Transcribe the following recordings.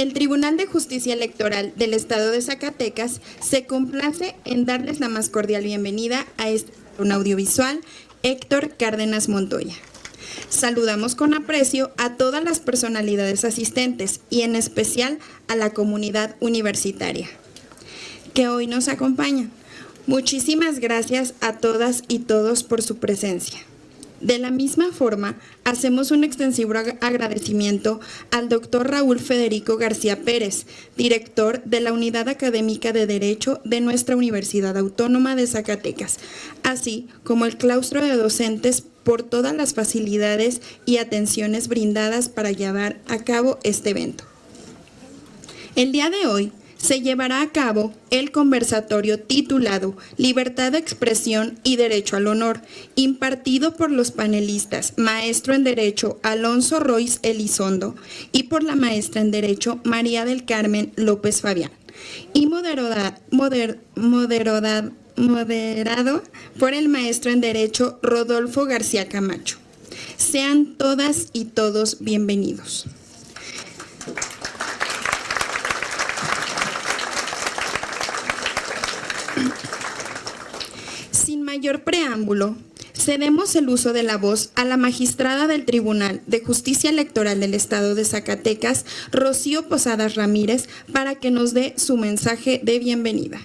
El Tribunal de Justicia Electoral del Estado de Zacatecas se complace en darles la más cordial bienvenida a un audiovisual Héctor Cárdenas Montoya. Saludamos con aprecio a todas las personalidades asistentes y en especial a la comunidad universitaria que hoy nos acompaña. Muchísimas gracias a todas y todos por su presencia. De la misma forma, hacemos un extensivo agradecimiento al doctor Raúl Federico García Pérez, director de la Unidad Académica de Derecho de nuestra Universidad Autónoma de Zacatecas, así como el claustro de docentes por todas las facilidades y atenciones brindadas para llevar a cabo este evento. El día de hoy se llevará a cabo el conversatorio titulado Libertad de Expresión y Derecho al Honor, impartido por los panelistas Maestro en Derecho Alonso Royce Elizondo y por la Maestra en Derecho María del Carmen López Fabián, y moderado por el Maestro en Derecho Rodolfo García Camacho. Sean todas y todos bienvenidos. Sin mayor preámbulo, cedemos el uso de la voz a la magistrada del Tribunal de Justicia Electoral del Estado de Zacatecas, Rocío Posadas Ramírez, para que nos dé su mensaje de bienvenida.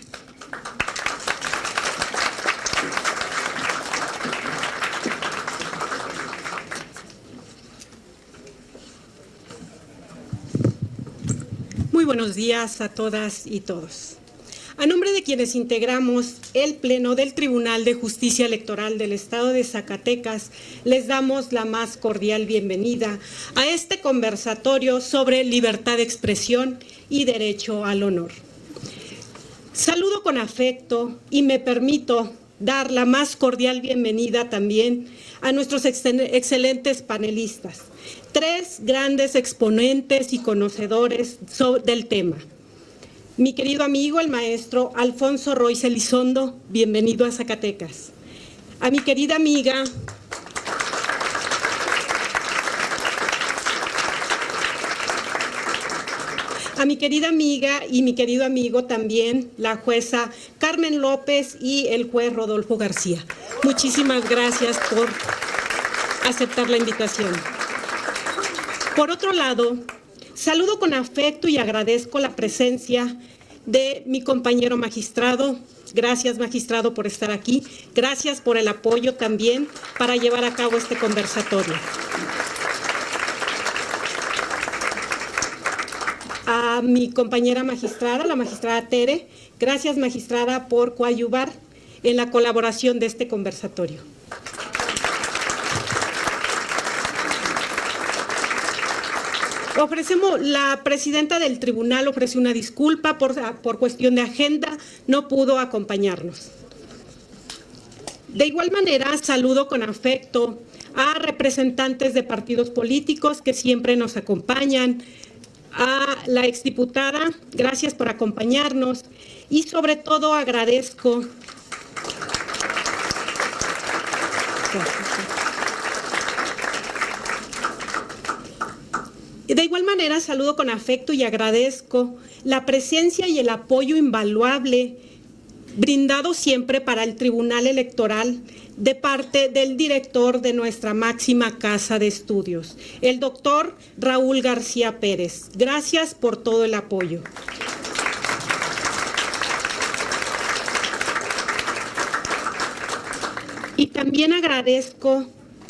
Muy buenos días a todas y todos. A nombre de quienes integramos el Pleno del Tribunal de Justicia Electoral del Estado de Zacatecas, les damos la más cordial bienvenida a este conversatorio sobre libertad de expresión y derecho al honor. Saludo con afecto y me permito dar la más cordial bienvenida también a nuestros excelentes panelistas, tres grandes exponentes y conocedores del tema. Mi querido amigo, el maestro Alfonso Royce Elizondo, bienvenido a Zacatecas. A mi querida amiga, y mi querido amigo también, la jueza Carmen López y el juez Rodolfo García. Muchísimas gracias por aceptar la invitación. Por otro lado, saludo con afecto y agradezco la presencia de mi compañero magistrado. Gracias, magistrado, por estar aquí. Gracias por el apoyo también para llevar a cabo este conversatorio. A mi compañera magistrada, la magistrada Tere, gracias, magistrada, por coadyuvar en la colaboración de este conversatorio. La presidenta del tribunal ofrece una disculpa por cuestión de agenda, no pudo acompañarnos. De igual manera, saludo con afecto a representantes de partidos políticos que siempre nos acompañan, a la exdiputada, gracias por acompañarnos y sobre todo agradezco. De igual manera, saludo con afecto y agradezco la presencia y el apoyo invaluable brindado siempre para el Tribunal Electoral de parte del director de nuestra máxima casa de estudios, el doctor Raúl García Pérez. Gracias por todo el apoyo. Y también agradezco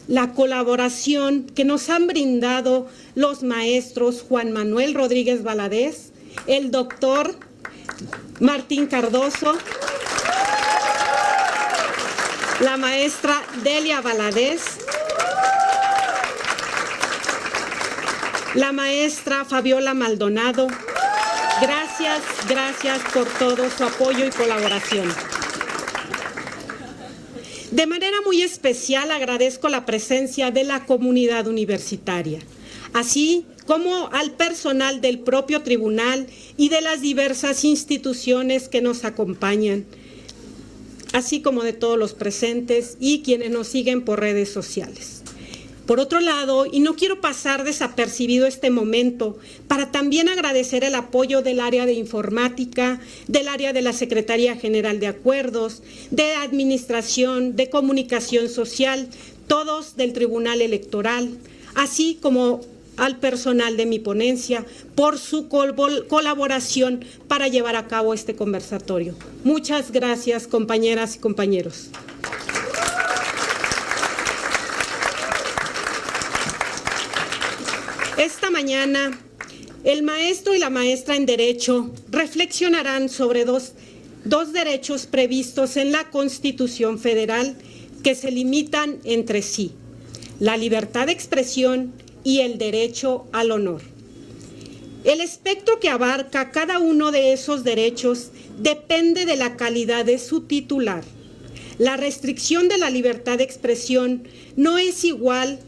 la colaboración que nos han brindado los maestros Juan Manuel Rodríguez Valadez, el doctor Martín Cardoso, la maestra Delia Valadez, la maestra Fabiola Maldonado. Gracias por todo su apoyo y colaboración. De manera muy especial agradezco la presencia de la comunidad universitaria, así como al personal del propio tribunal y de las diversas instituciones que nos acompañan, así como de todos los presentes y quienes nos siguen por redes sociales. Por otro lado, y no quiero pasar desapercibido este momento, para también agradecer el apoyo del área de informática, del área de la Secretaría General de Acuerdos, de Administración, de Comunicación Social, todos del Tribunal Electoral, así como al personal de mi ponencia por su colaboración para llevar a cabo este conversatorio. Muchas gracias, compañeras y compañeros. Esta mañana, el maestro y la maestra en Derecho reflexionarán sobre dos derechos previstos en la Constitución Federal que se limitan entre sí: la libertad de expresión y el derecho al honor. El espectro que abarca cada uno de esos derechos depende de la calidad de su titular. La restricción de la libertad de expresión no es igual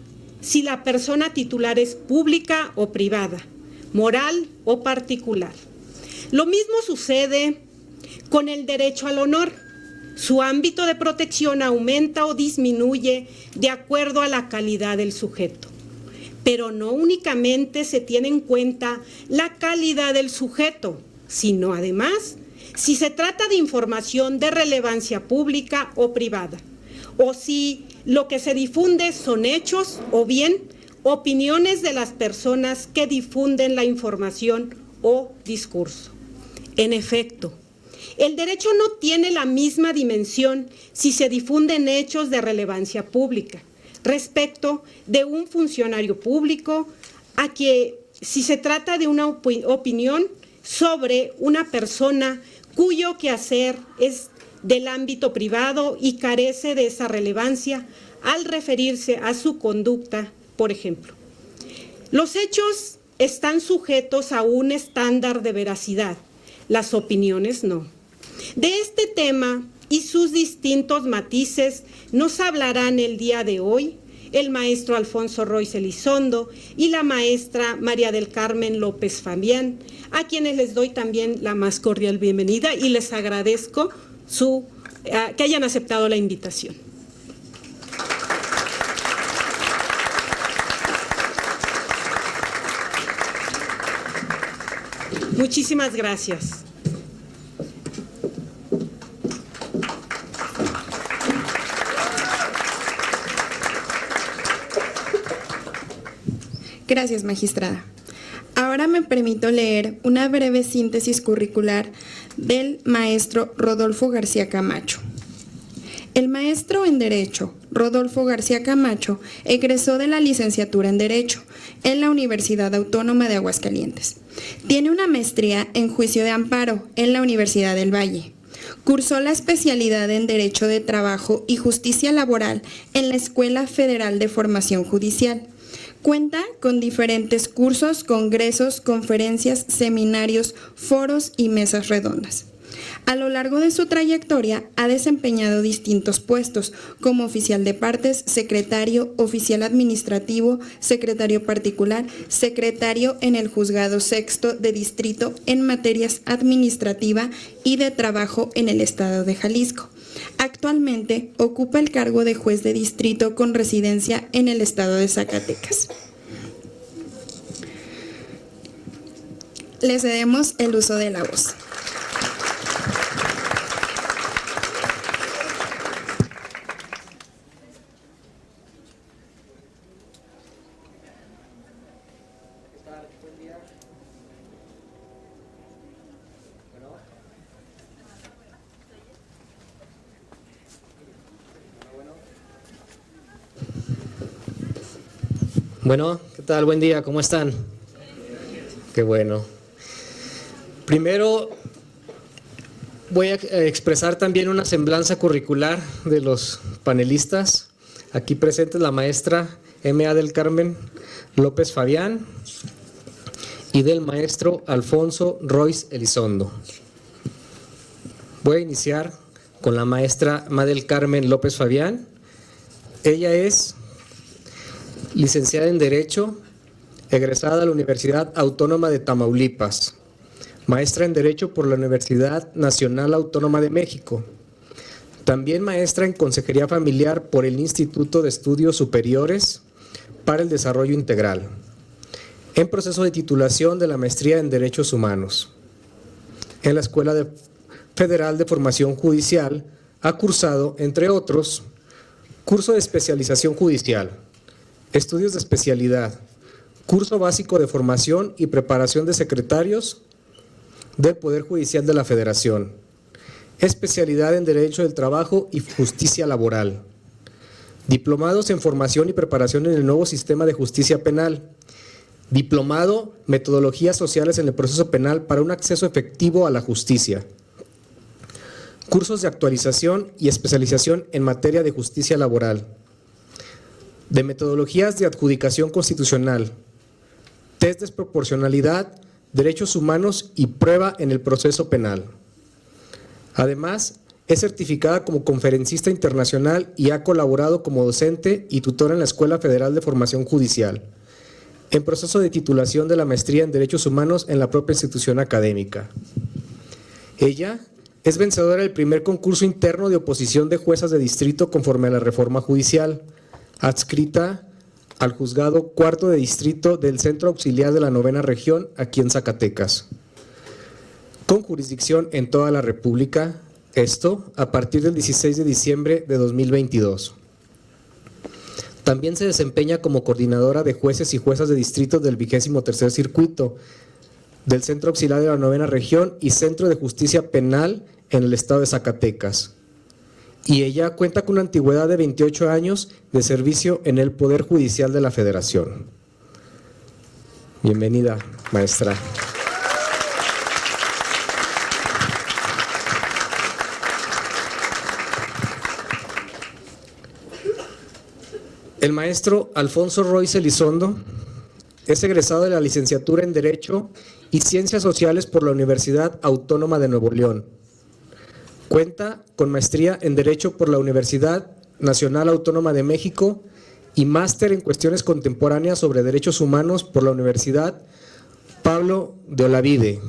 si la persona titular es pública o privada, moral o particular. Lo mismo sucede con el derecho al honor. Su ámbito de protección aumenta o disminuye de acuerdo a la calidad del sujeto. Pero no únicamente se tiene en cuenta la calidad del sujeto, sino además si se trata de información de relevancia pública o privada, o si lo que se difunde son hechos o bien opiniones de las personas que difunden la información o discurso. En efecto, el derecho no tiene la misma dimensión si se difunden hechos de relevancia pública respecto de un funcionario público a que si se trata de una opinión sobre una persona cuyo quehacer es del ámbito privado y carece de esa relevancia al referirse a su conducta, por ejemplo. Los hechos están sujetos a un estándar de veracidad, las opiniones no. De este tema y sus distintos matices nos hablarán el día de hoy el maestro Alfonso Royce Elizondo y la maestra María del Carmen López Fabián, a quienes les doy también la más cordial bienvenida y les agradezco que hayan aceptado la invitación. Muchísimas gracias. Gracias, magistrada. Ahora me permito leer una breve síntesis curricular del maestro Rodolfo García Camacho. El maestro en Derecho, Rodolfo García Camacho, egresó de la licenciatura en Derecho en la Universidad Autónoma de Aguascalientes. Tiene una maestría en Juicio de Amparo en la Universidad del Valle. Cursó la especialidad en Derecho de Trabajo y Justicia Laboral en la Escuela Federal de Formación Judicial. Cuenta con diferentes cursos, congresos, conferencias, seminarios, foros y mesas redondas. A lo largo de su trayectoria ha desempeñado distintos puestos como oficial de partes, secretario, oficial administrativo, secretario particular, secretario en el Juzgado Sexto de Distrito en materias administrativa y de trabajo en el estado de Jalisco. Actualmente ocupa el cargo de juez de distrito con residencia en el estado de Zacatecas. Le cedemos el uso de la voz. Bueno, ¿qué tal? Buen día, ¿cómo están? Qué bueno. Primero voy a expresar también una semblanza curricular de los panelistas. Aquí presentes la maestra M.A. del Carmen López Fabián y del maestro Alfonso Royce Elizondo. Voy a iniciar con la maestra M.A. del Carmen López Fabián. Ella es licenciada en Derecho, egresada de la Universidad Autónoma de Tamaulipas, maestra en Derecho por la Universidad Nacional Autónoma de México, también maestra en Consejería Familiar por el Instituto de Estudios Superiores para el desarrollo integral, en proceso de titulación de la maestría en Derechos Humanos. En la Escuela Federal de Formación Judicial ha cursado, entre otros, curso de especialización judicial, estudios de especialidad, curso básico de formación y preparación de secretarios del Poder Judicial de la Federación, especialidad en Derecho del Trabajo y Justicia Laboral, diplomados en formación y preparación en el nuevo sistema de justicia penal, diplomado Metodologías Sociales en el Proceso Penal para un acceso efectivo a la justicia, cursos de actualización y especialización en materia de justicia laboral, de metodologías de adjudicación constitucional, test de proporcionalidad, derechos humanos y prueba en el proceso penal. Además, es certificada como conferencista internacional y ha colaborado como docente y tutora en la Escuela Federal de Formación Judicial, en proceso de titulación de la maestría en Derechos Humanos en la propia institución académica. Ella es vencedora del primer concurso interno de oposición de juezas de distrito conforme a la reforma judicial, adscrita al Juzgado Cuarto de Distrito del Centro Auxiliar de la Novena Región, aquí en Zacatecas, con jurisdicción en toda la República, esto a partir del 16 de diciembre de 2022. También se desempeña como coordinadora de jueces y juezas de distrito del 23º Circuito, del Centro Auxiliar de la Novena Región y Centro de Justicia Penal en el estado de Zacatecas. Y ella cuenta con una antigüedad de 28 años de servicio en el Poder Judicial de la Federación. Bienvenida, maestra. El maestro Alfonso Royce Elizondo es egresado de la licenciatura en Derecho y Ciencias Sociales por la Universidad Autónoma de Nuevo León. Cuenta con maestría en Derecho por la Universidad Nacional Autónoma de México y máster en Cuestiones Contemporáneas sobre Derechos Humanos por la Universidad Pablo de Olavide.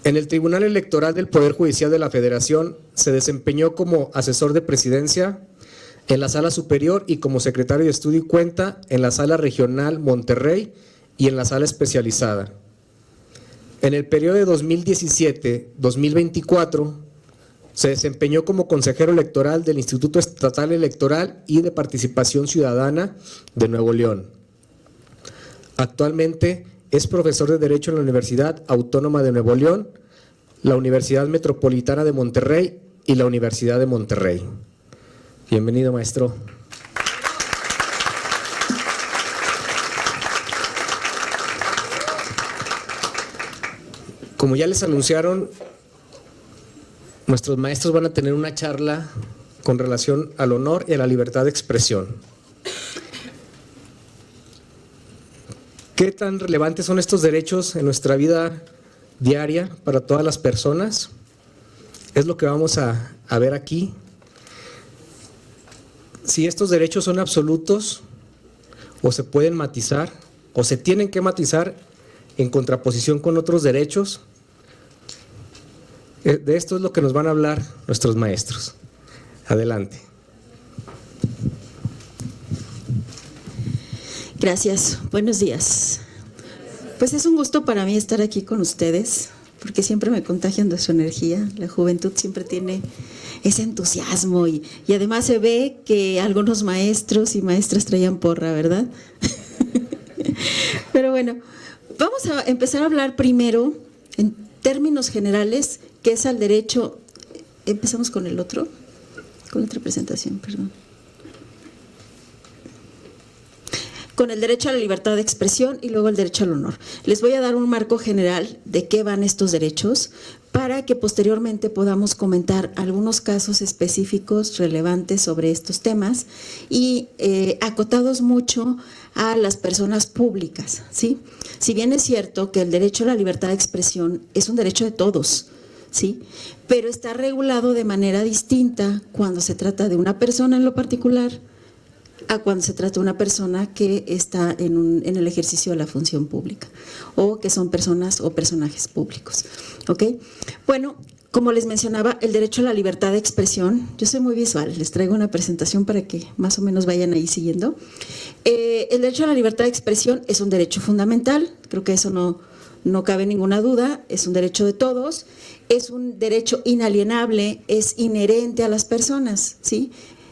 En el Tribunal Electoral del Poder Judicial de la Federación se desempeñó como asesor de presidencia en la Sala Superior y como secretario de estudio y cuenta en la Sala Regional Monterrey y en la Sala Especializada. En el periodo de 2017-2024 se desempeñó como consejero electoral del Instituto Estatal Electoral y de Participación Ciudadana de Nuevo León. Actualmente es profesor de Derecho en la Universidad Autónoma de Nuevo León, la Universidad Metropolitana de Monterrey y la Universidad de Monterrey. Bienvenido, maestro. Como ya les anunciaron, nuestros maestros van a tener una charla con relación al honor y a la libertad de expresión. ¿Qué tan relevantes son estos derechos en nuestra vida diaria para todas las personas? Es lo que vamos a ver aquí. Si estos derechos son absolutos o se pueden matizar o se tienen que matizar en contraposición con otros derechos. De esto es lo que nos van a hablar nuestros maestros. Adelante. Gracias, buenos días. Pues es un gusto para mí estar aquí con ustedes, porque siempre me contagian de su energía. La juventud siempre tiene ese entusiasmo y además se ve que algunos maestros y maestras traían porra, ¿verdad? Pero bueno, vamos a empezar a hablar primero en términos generales, que es al derecho. Empezamos con el otro, con otra presentación, perdón. Con el derecho a la libertad de expresión y luego el derecho al honor. Les voy a dar un marco general de qué van estos derechos para que posteriormente podamos comentar algunos casos específicos relevantes sobre estos temas y acotados mucho a las personas públicas, ¿sí? Si bien es cierto que el derecho a la libertad de expresión es un derecho de todos, ¿sí? Pero está regulado de manera distinta cuando se trata de una persona en lo particular a cuando se trata de una persona que está en el ejercicio de la función pública o que son personas o personajes públicos. ¿Ok? Bueno, como les mencionaba, el derecho a la libertad de expresión. Yo soy muy visual, les traigo una presentación para que más o menos vayan ahí siguiendo. El derecho a la libertad de expresión es un derecho fundamental, creo que eso no cabe ninguna duda, es un derecho de todos, es un derecho inalienable, es inherente a las personas, ¿sí?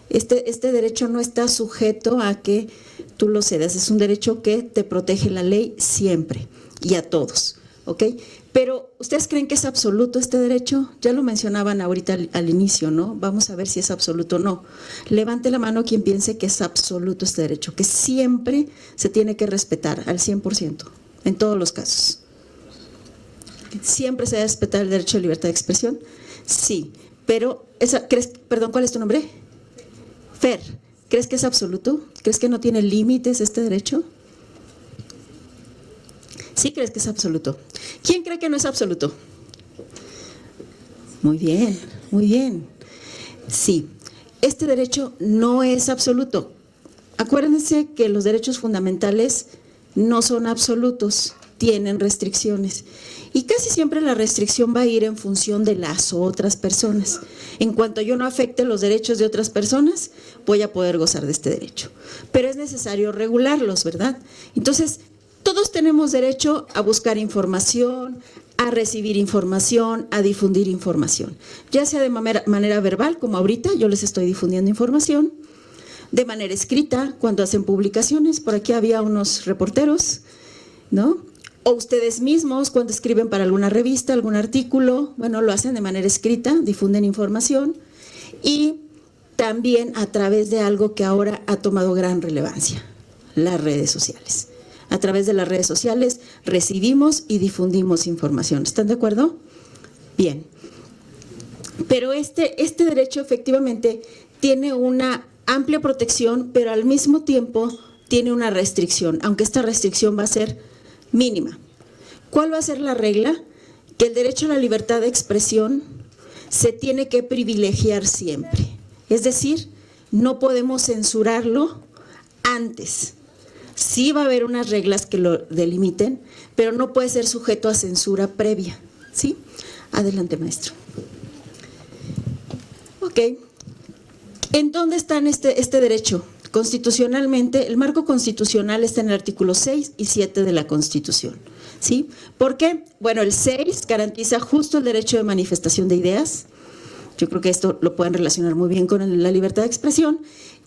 Este derecho no está sujeto a que tú lo cedas, es un derecho que te protege la ley siempre y a todos, ¿ok? Pero, ¿ustedes creen que es absoluto este derecho? Ya lo mencionaban ahorita al inicio, ¿no? Vamos a ver si es absoluto o no. Levante la mano quien piense que es absoluto este derecho, que siempre se tiene que respetar al 100%, en todos los casos. ¿Siempre se debe respetar el derecho a libertad de expresión? Sí, pero, perdón, ¿cuál es tu nombre? Fer, ¿crees que es absoluto? ¿Crees que no tiene límites este derecho? Sí crees que es absoluto. ¿Quién cree que no es absoluto? Muy bien, muy bien. Sí, este derecho no es absoluto. Acuérdense que los derechos fundamentales no son absolutos, tienen restricciones. Y casi siempre la restricción va a ir en función de las otras personas. En cuanto yo no afecte los derechos de otras personas, voy a poder gozar de este derecho. Pero es necesario regularlos, ¿verdad? Entonces, todos tenemos derecho a buscar información, a recibir información, a difundir información. Ya sea de manera verbal, como ahorita, yo les estoy difundiendo información, de manera escrita, cuando hacen publicaciones, por aquí había unos reporteros, ¿no? O ustedes mismos cuando escriben para alguna revista, algún artículo, bueno, lo hacen de manera escrita, difunden información y también a través de algo que ahora ha tomado gran relevancia, las redes sociales. A través de las redes sociales recibimos y difundimos información. ¿Están de acuerdo? Bien. Pero este derecho efectivamente tiene una amplia protección, pero al mismo tiempo tiene una restricción, aunque esta restricción va a ser mínima. ¿Cuál va a ser la regla? Que el derecho a la libertad de expresión se tiene que privilegiar siempre. Es decir, no podemos censurarlo antes. Sí va a haber unas reglas que lo delimiten, pero no puede ser sujeto a censura previa. ¿Sí? Adelante, maestro. Ok. ¿En dónde está este derecho? Constitucionalmente, el marco constitucional está en el artículo 6 y 7 de la Constitución, ¿sí? ¿Por qué? Bueno, el 6 garantiza justo el derecho de manifestación de ideas. Yo creo que esto lo pueden relacionar muy bien con la libertad de expresión.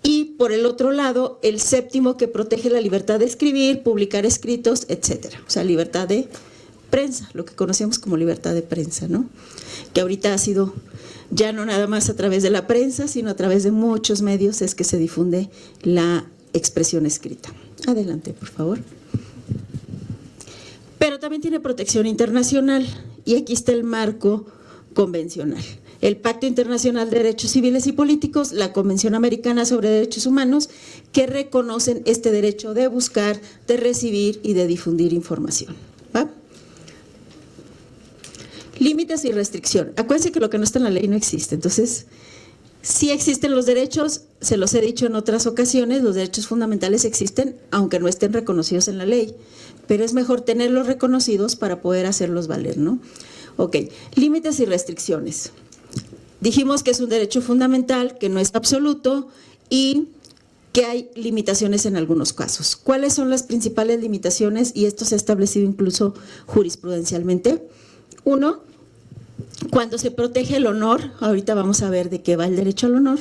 Y por el otro lado, el 7º que protege la libertad de escribir, publicar escritos, etcétera. O sea, libertad de prensa, lo que conocemos como libertad de prensa, ¿no? Que ahorita ha sido ya no nada más a través de la prensa, sino a través de muchos medios es que se difunde la expresión escrita. Adelante, por favor. Pero también tiene protección internacional y aquí está el marco convencional. El Pacto Internacional de Derechos Civiles y Políticos, la Convención Americana sobre Derechos Humanos, que reconocen este derecho de buscar, de recibir y de difundir información. ¿Va? Límites y restricción. Acuérdense que lo que no está en la ley no existe. Entonces, sí existen los derechos, se los he dicho en otras ocasiones, los derechos fundamentales existen, aunque no estén reconocidos en la ley, pero es mejor tenerlos reconocidos para poder hacerlos valer, ¿no? Ok, límites y restricciones. Dijimos que es un derecho fundamental, que no es absoluto y que hay limitaciones en algunos casos. ¿Cuáles son las principales limitaciones? Y esto se ha establecido incluso jurisprudencialmente. Uno, cuando se protege el honor, ahorita vamos a ver de qué va el derecho al honor,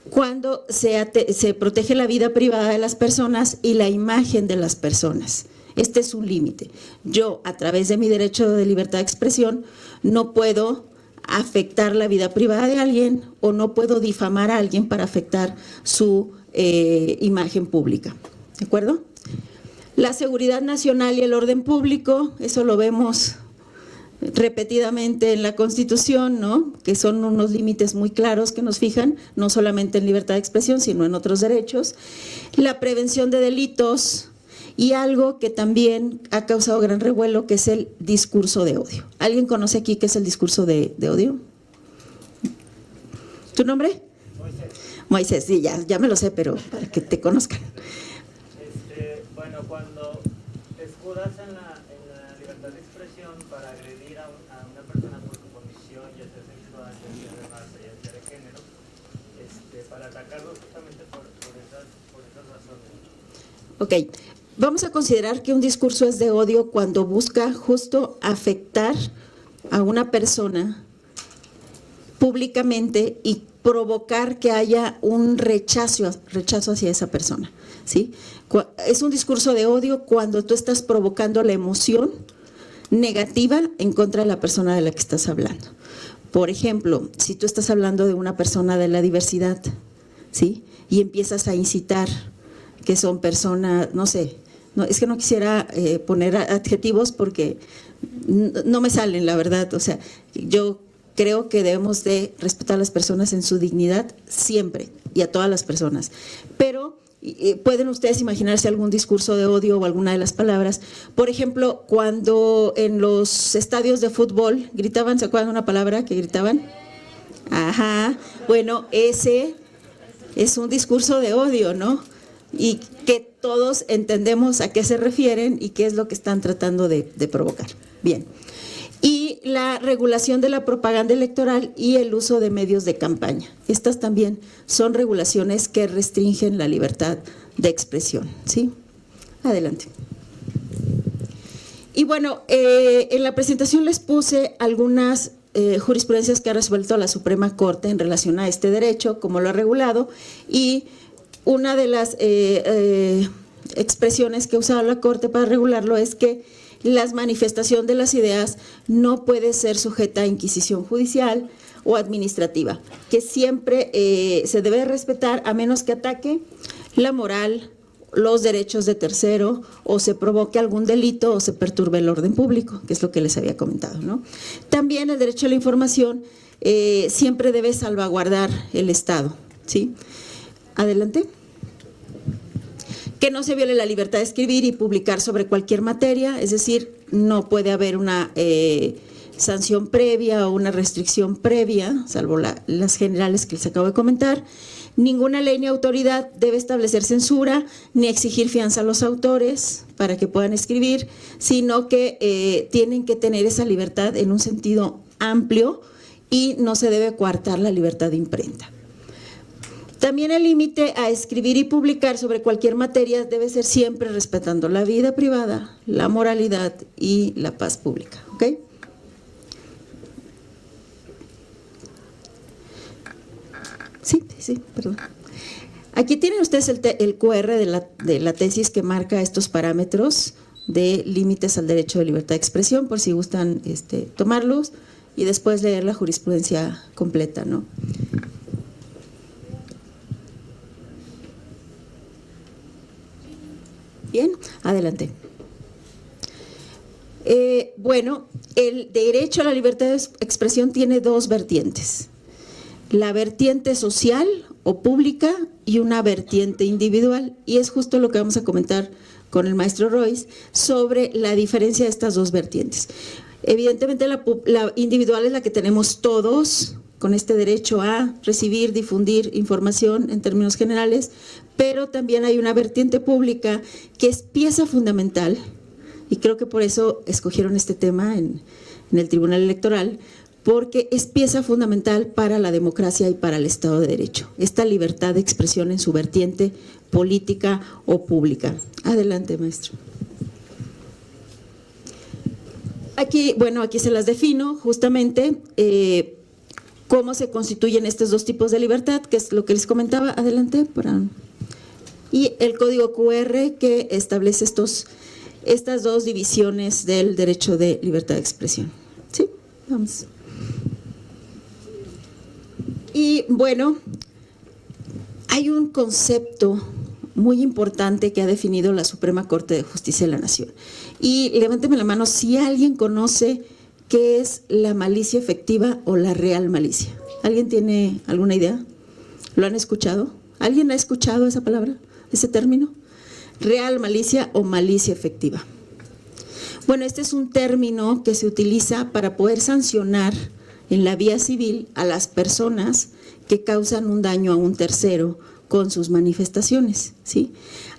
cuando se protege la vida privada de las personas y la imagen de las personas. Este es un límite. Yo, a través de mi derecho de libertad de expresión, no puedo afectar la vida privada de alguien o no puedo difamar a alguien para afectar su imagen pública. ¿De acuerdo? La seguridad nacional y el orden público, eso lo vemos repetidamente en la Constitución, ¿no? Que son unos límites muy claros que nos fijan, no solamente en libertad de expresión, sino en otros derechos. La prevención de delitos y algo que también ha causado gran revuelo, que es el discurso de odio. ¿Alguien conoce aquí qué es el discurso de odio? ¿Tu nombre? Moisés. Moisés, sí, ya me lo sé, pero para que te conozcan. Bueno, cuando te escudas en la libertad de expresión para agredir a una persona por su división, ya sea sexual, ya sea de raza, ya sea de género, para atacarlos justamente por esas razones. Ok, vamos a considerar que un discurso es de odio cuando busca justo afectar a una persona públicamente y provocar que haya un rechazo hacia esa persona, ¿sí? Es un discurso de odio cuando tú estás provocando la emoción negativa en contra de la persona de la que estás hablando. Por ejemplo, si tú estás hablando de una persona de la diversidad, ¿sí? Y empiezas a incitar que son personas, no sé, no, es que no quisiera poner adjetivos porque no me salen, la verdad. O sea, yo creo que debemos de respetar a las personas en su dignidad siempre y a todas las personas. Pero pueden ustedes imaginarse algún discurso de odio o alguna de las palabras. Por ejemplo, cuando en los estadios de fútbol gritaban, ¿se acuerdan de una palabra que gritaban? Ajá, bueno, ese es un discurso de odio, ¿no? Y que todos entendemos a qué se refieren y qué es lo que están tratando de provocar. Bien. Y la regulación de la propaganda electoral y el uso de medios de campaña. Estas también son regulaciones que restringen la libertad de expresión, ¿sí? Adelante. Y bueno, en la presentación les puse algunas jurisprudencias que ha resuelto la Suprema Corte en relación a este derecho, como lo ha regulado, y una de las expresiones que ha usado la Corte para regularlo es que la manifestación de las ideas no puede ser sujeta a inquisición judicial o administrativa, que siempre se debe respetar a menos que ataque la moral, los derechos de tercero o se provoque algún delito o se perturbe el orden público, que es lo que les había comentado, ¿no? También el derecho a la información siempre debe salvaguardar el Estado, ¿sí? Adelante. Que no se viole la libertad de escribir y publicar sobre cualquier materia, es decir, no puede haber una sanción previa o una restricción previa, salvo las generales que les acabo de comentar. Ninguna ley ni autoridad debe establecer censura ni exigir fianza a los autores para que puedan escribir, sino que tienen que tener esa libertad en un sentido amplio y no se debe coartar la libertad de imprenta. También el límite a escribir y publicar sobre cualquier materia debe ser siempre respetando la vida privada, la moralidad y la paz pública, ¿ok? Sí, perdón. Aquí tienen ustedes el QR de la tesis que marca estos parámetros de límites al derecho de libertad de expresión, por si gustan tomarlos y después leer la jurisprudencia completa, ¿no? Bien, adelante. Bueno, el derecho a la libertad de expresión tiene dos vertientes. La vertiente social o pública y una vertiente individual. Y es justo lo que vamos a comentar con el maestro Royce sobre la diferencia de estas dos vertientes. Evidentemente la individual es la que tenemos todos, con este derecho a recibir, difundir información en términos generales, pero también hay una vertiente pública que es pieza fundamental, y creo que por eso escogieron este tema en el Tribunal Electoral, porque es pieza fundamental para la democracia y para el Estado de Derecho, esta libertad de expresión en su vertiente política o pública. Adelante, maestro. Aquí se las defino justamente. ¿Cómo se constituyen estos dos tipos de libertad? Que es lo que les comentaba. Adelante. Y el código QR que establece estas dos divisiones del derecho de libertad de expresión. ¿Sí? Vamos. Y bueno, hay un concepto muy importante que ha definido la Suprema Corte de Justicia de la Nación. Y levánteme la mano si alguien conoce ¿qué es la malicia efectiva o la real malicia? ¿Alguien tiene alguna idea? ¿Lo han escuchado? ¿Alguien ha escuchado esa palabra, ese término? Real malicia o malicia efectiva. Bueno, este es un término que se utiliza para poder sancionar en la vía civil a las personas que causan un daño a un tercero con sus manifestaciones, ¿sí?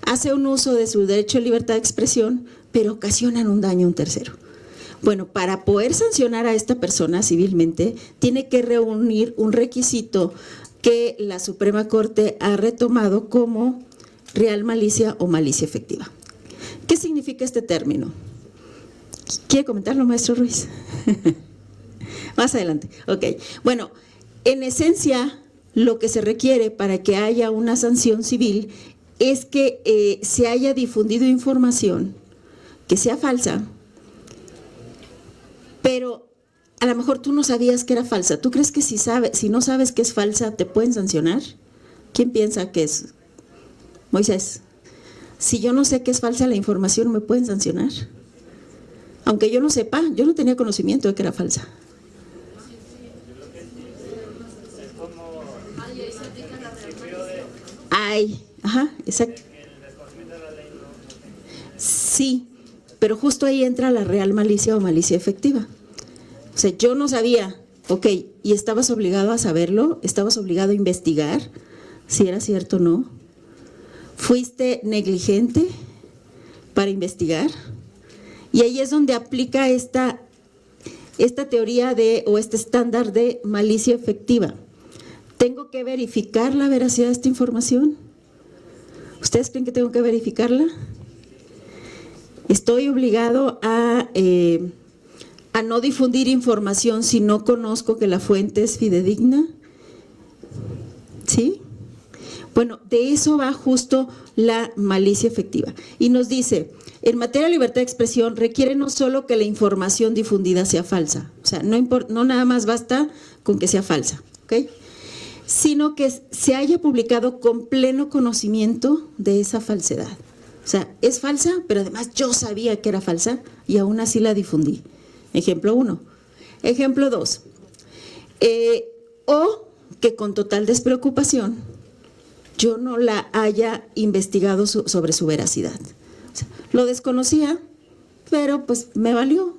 Hace un uso de su derecho a libertad de expresión, pero ocasionan un daño a un tercero. Bueno, para poder sancionar a esta persona civilmente, tiene que reunir un requisito que la Suprema Corte ha retomado como real malicia o malicia efectiva. ¿Qué significa este término? ¿Quiere comentarlo, maestro Ruiz? Más adelante. Ok. Bueno, en esencia, lo que se requiere para que haya una sanción civil es que se haya difundido información que sea falsa, pero a lo mejor tú no sabías que era falsa. ¿Tú crees que si no sabes que es falsa, te pueden sancionar? ¿Quién piensa que es? Moisés, si yo no sé que es falsa la información, ¿me pueden sancionar? Aunque yo no sepa, yo no tenía conocimiento de que era falsa. Ay, ajá, exacto. Sí, pero justo ahí entra la real malicia o malicia efectiva. O sea, yo no sabía, ok, y estabas obligado a saberlo, estabas obligado a investigar si era cierto o no. ¿Fuiste negligente para investigar? Y ahí es donde aplica esta teoría o este estándar de malicia efectiva. ¿Tengo que verificar la veracidad de esta información? ¿Ustedes creen que tengo que verificarla? ¿Estoy obligado a no difundir información si no conozco que la fuente es fidedigna? ¿Sí? Bueno, de eso va justo la malicia efectiva. Y nos dice, en materia de libertad de expresión requiere no solo que la información difundida sea falsa, o sea, no nada más basta con que sea falsa, ¿ok? Sino que se haya publicado con pleno conocimiento de esa falsedad. O sea, es falsa, pero además yo sabía que era falsa y aún así la difundí. Ejemplo 1. Ejemplo 2. O que con total despreocupación yo no la haya investigado sobre su veracidad. O sea, lo desconocía, pero pues me valió.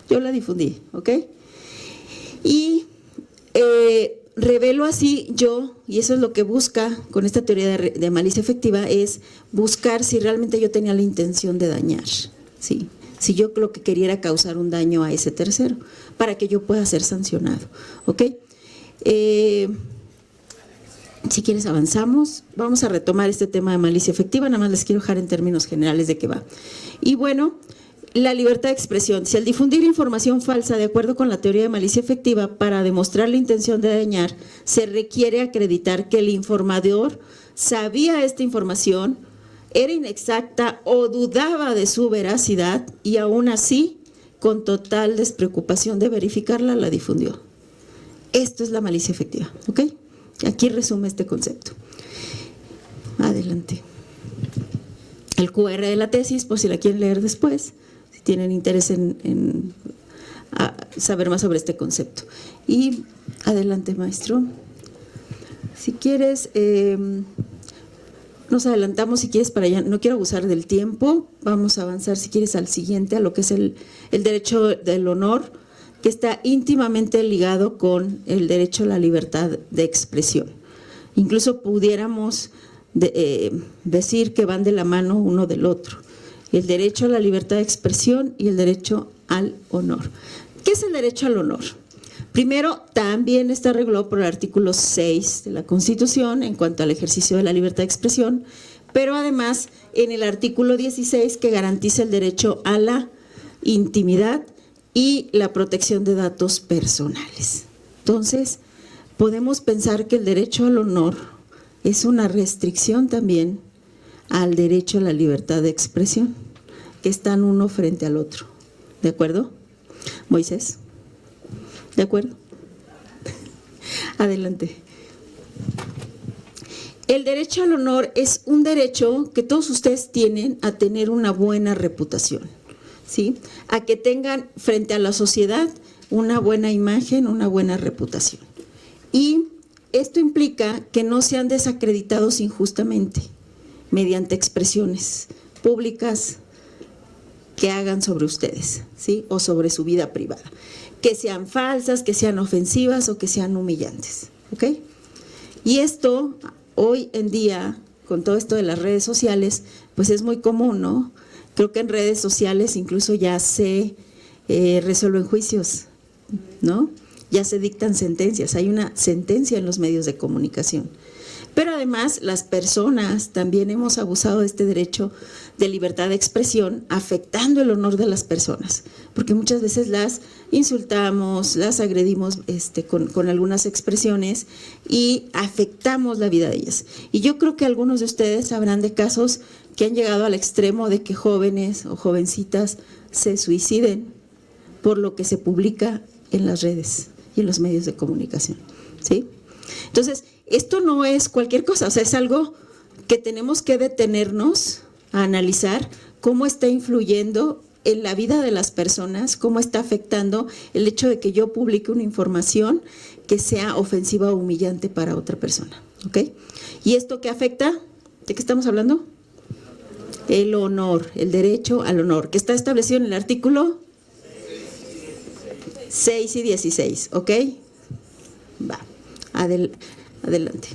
Yo la difundí, ¿ok? Y revelo así yo, y eso es lo que busca con esta teoría de malicia efectiva, es buscar si realmente yo tenía la intención de dañar, ¿sí? Si yo lo que quería era causar un daño a ese tercero, para que yo pueda ser sancionado, ¿ok? Si quieres avanzamos, vamos a retomar este tema de malicia efectiva, nada más les quiero dejar en términos generales de qué va. Y bueno, la libertad de expresión. Si al difundir información falsa, de acuerdo con la teoría de malicia efectiva, para demostrar la intención de dañar, se requiere acreditar que el informador sabía esta información, era inexacta o dudaba de su veracidad y aún así, con total despreocupación de verificarla, la difundió. Esto es la malicia efectiva, ¿ok? Aquí resume este concepto. Adelante. El QR de la tesis, por si la quieren leer después, si tienen interés en saber más sobre este concepto. Y adelante, maestro. Si quieres, nos adelantamos si quieres para allá. No quiero abusar del tiempo. Vamos a avanzar si quieres al siguiente, a lo que es el derecho del honor, que está íntimamente ligado con el derecho a la libertad de expresión. Incluso pudiéramos decir que van de la mano uno del otro. El derecho a la libertad de expresión y el derecho al honor. ¿Qué es el derecho al honor? Primero, también está regulado por el artículo 6 de la Constitución en cuanto al ejercicio de la libertad de expresión, pero además en el artículo 16 que garantiza el derecho a la intimidad y la protección de datos personales. Entonces, podemos pensar que el derecho al honor es una restricción también al derecho a la libertad de expresión, que están uno frente al otro. ¿De acuerdo? Moisés, ¿de acuerdo? Adelante. El derecho al honor es un derecho que todos ustedes tienen a tener una buena reputación, ¿sí? A que tengan frente a la sociedad una buena imagen, una buena reputación. Y esto implica que no sean desacreditados injustamente mediante expresiones públicas que hagan sobre ustedes, ¿sí? O sobre su vida privada. Que sean falsas, que sean ofensivas o que sean humillantes, ¿ok? Y esto, hoy en día, con todo esto de las redes sociales, pues es muy común, ¿no? Creo que en redes sociales incluso ya se resuelven juicios, ¿no? Ya se dictan sentencias, hay una sentencia en los medios de comunicación. Pero además las personas también hemos abusado de este derecho de libertad de expresión, afectando el honor de las personas, porque muchas veces las insultamos, las agredimos con algunas expresiones y afectamos la vida de ellas. Y yo creo que algunos de ustedes sabrán de casos que han llegado al extremo de que jóvenes o jovencitas se suiciden por lo que se publica en las redes y en los medios de comunicación, ¿sí? Entonces, esto no es cualquier cosa, o sea, es algo que tenemos que detenernos a analizar cómo está influyendo en la vida de las personas, cómo está afectando el hecho de que yo publique una información que sea ofensiva o humillante para otra persona, ¿ok? ¿Y esto qué afecta? ¿De qué estamos hablando? El honor, el derecho al honor, que está establecido en el artículo 6 y 16, ¿ok? Va, adelante.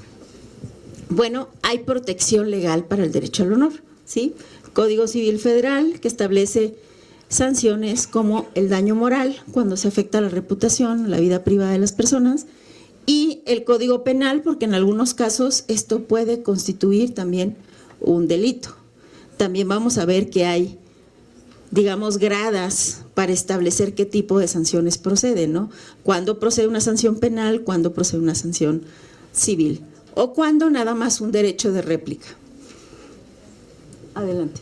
Bueno, hay protección legal para el derecho al honor, ¿sí? Código Civil Federal, que establece sanciones como el daño moral, cuando se afecta la reputación, la vida privada de las personas, y el Código Penal, porque en algunos casos esto puede constituir también un delito. También vamos a ver que hay, digamos, gradas para establecer qué tipo de sanciones proceden, ¿no? Cuándo procede una sanción penal, cuándo procede una sanción civil, o cuándo nada más un derecho de réplica. Adelante.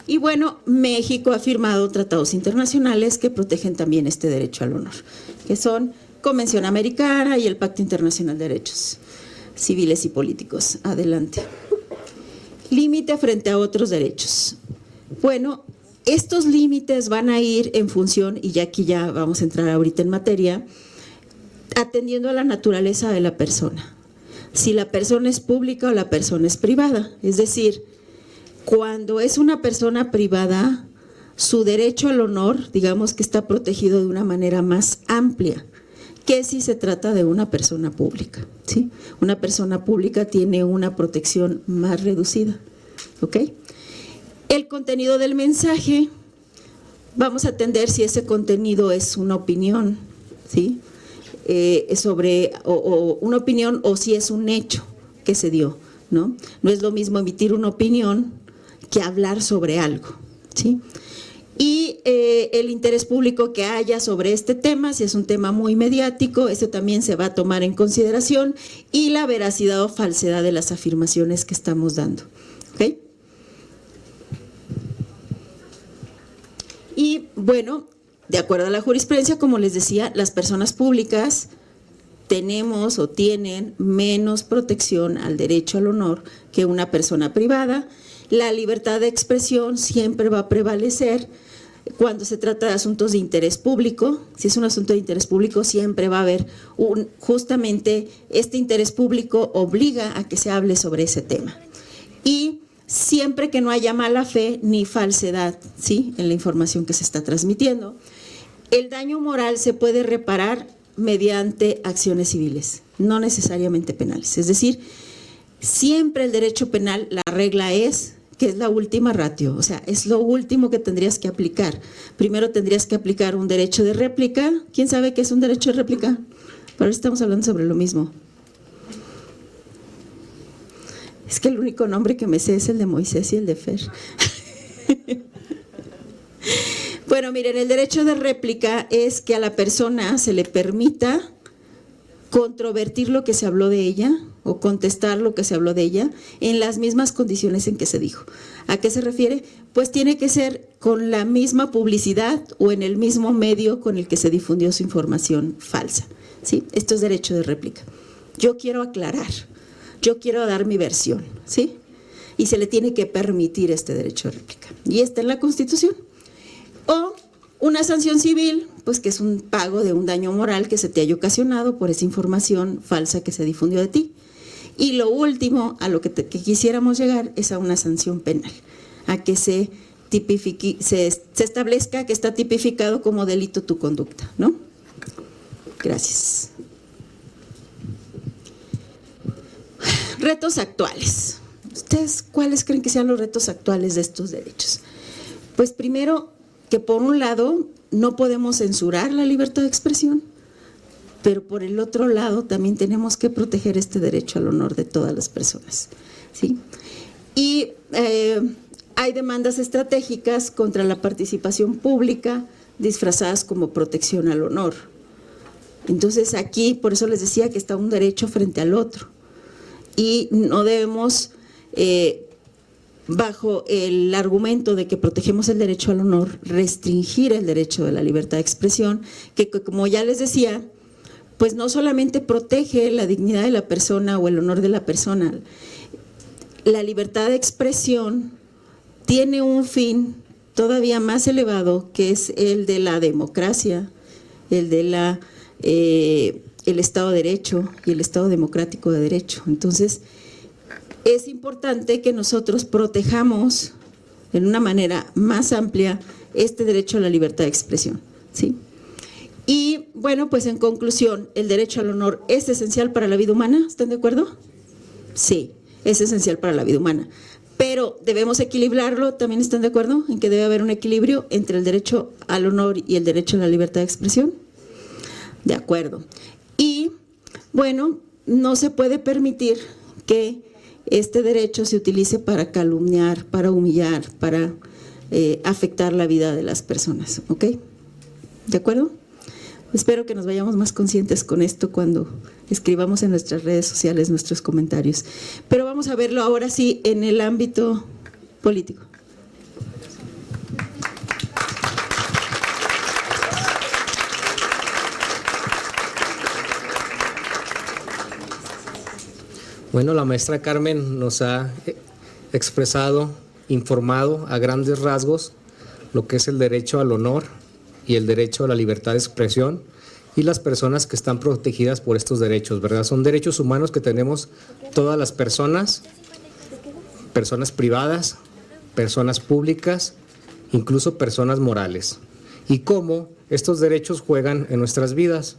Y bueno, México ha firmado tratados internacionales que protegen también este derecho al honor, que son Convención Americana y el Pacto Internacional de Derechos Civiles y Políticos. Adelante. Límite frente a otros derechos. Bueno, estos límites van a ir en función, y ya aquí ya vamos a entrar ahorita en materia, atendiendo a la naturaleza de la persona. Si la persona es pública o la persona es privada. Es decir, cuando es una persona privada, su derecho al honor, digamos que está protegido de una manera más amplia que si se trata de una persona pública, ¿sí? Una persona pública tiene una protección más reducida, ¿ok? El contenido del mensaje, vamos a atender si ese contenido es una opinión, ¿sí? Sobre una opinión o si es un hecho que se dio, ¿no? No es lo mismo emitir una opinión que hablar sobre algo, ¿sí? Y el interés público que haya sobre este tema, si es un tema muy mediático, eso también se va a tomar en consideración, y la veracidad o falsedad de las afirmaciones que estamos dando, ¿ok? Y bueno, de acuerdo a la jurisprudencia, como les decía, las personas públicas tenemos o tienen menos protección al derecho al honor que una persona privada. La libertad de expresión siempre va a prevalecer cuando se trata de asuntos de interés público. Si es un asunto de interés público, siempre va a haber justamente este interés público obliga a que se hable sobre ese tema. Y siempre que no haya mala fe ni falsedad, ¿sí?, en la información que se está transmitiendo. El daño moral se puede reparar mediante acciones civiles, no necesariamente penales. Es decir, siempre el derecho penal, la regla es que es la última ratio, o sea, es lo último que tendrías que aplicar. Primero tendrías que aplicar un derecho de réplica. ¿Quién sabe qué es un derecho de réplica? Por eso estamos hablando sobre lo mismo. Es que el único nombre que me sé es el de Moisés y el de Fer. Bueno, miren, el derecho de réplica es que a la persona se le permita controvertir lo que se habló de ella o contestar lo que se habló de ella en las mismas condiciones en que se dijo. ¿A qué se refiere? Pues tiene que ser con la misma publicidad o en el mismo medio con el que se difundió su información falsa, ¿sí? Esto es derecho de réplica. Yo quiero aclarar, yo quiero dar mi versión, ¿sí? Y se le tiene que permitir este derecho de réplica. Y está en la Constitución. O una sanción civil, pues que es un pago de un daño moral que se te haya ocasionado por esa información falsa que se difundió de ti. Y lo último a lo que quisiéramos llegar es a una sanción penal, a que se tipifique, se establezca que está tipificado como delito tu conducta, ¿no? Gracias. Retos actuales. ¿Ustedes cuáles creen que sean los retos actuales de estos derechos? Pues primero, que por un lado no podemos censurar la libertad de expresión, pero por el otro lado también tenemos que proteger este derecho al honor de todas las personas, ¿sí? Y hay demandas estratégicas contra la participación pública disfrazadas como protección al honor. Entonces aquí, por eso les decía que está un derecho frente al otro y no debemos, bajo el argumento de que protegemos el derecho al honor, restringir el derecho de la libertad de expresión, que como ya les decía, pues no solamente protege la dignidad de la persona o el honor de la persona, la libertad de expresión tiene un fin todavía más elevado, que es el de la democracia, el de el Estado de Derecho y el Estado democrático de derecho. Entonces, es importante que nosotros protejamos en una manera más amplia este derecho a la libertad de expresión, ¿sí? Y bueno, pues en conclusión, el derecho al honor es esencial para la vida humana, ¿están de acuerdo? Sí, es esencial para la vida humana, pero debemos equilibrarlo, ¿también están de acuerdo en que debe haber un equilibrio entre el derecho al honor y el derecho a la libertad de expresión? De acuerdo. Y bueno, no se puede permitir que este derecho se utilice para calumniar, para humillar, para afectar la vida de las personas, ¿ok? ¿De acuerdo? Espero que nos vayamos más conscientes con esto cuando escribamos en nuestras redes sociales nuestros comentarios. Pero vamos a verlo ahora sí en el ámbito político. Bueno, la maestra Carmen nos ha expresado, informado a grandes rasgos lo que es el derecho al honor y el derecho a la libertad de expresión y las personas que están protegidas por estos derechos, ¿verdad? Son derechos humanos que tenemos todas las personas, personas privadas, personas públicas, incluso personas morales. Y cómo estos derechos juegan en nuestras vidas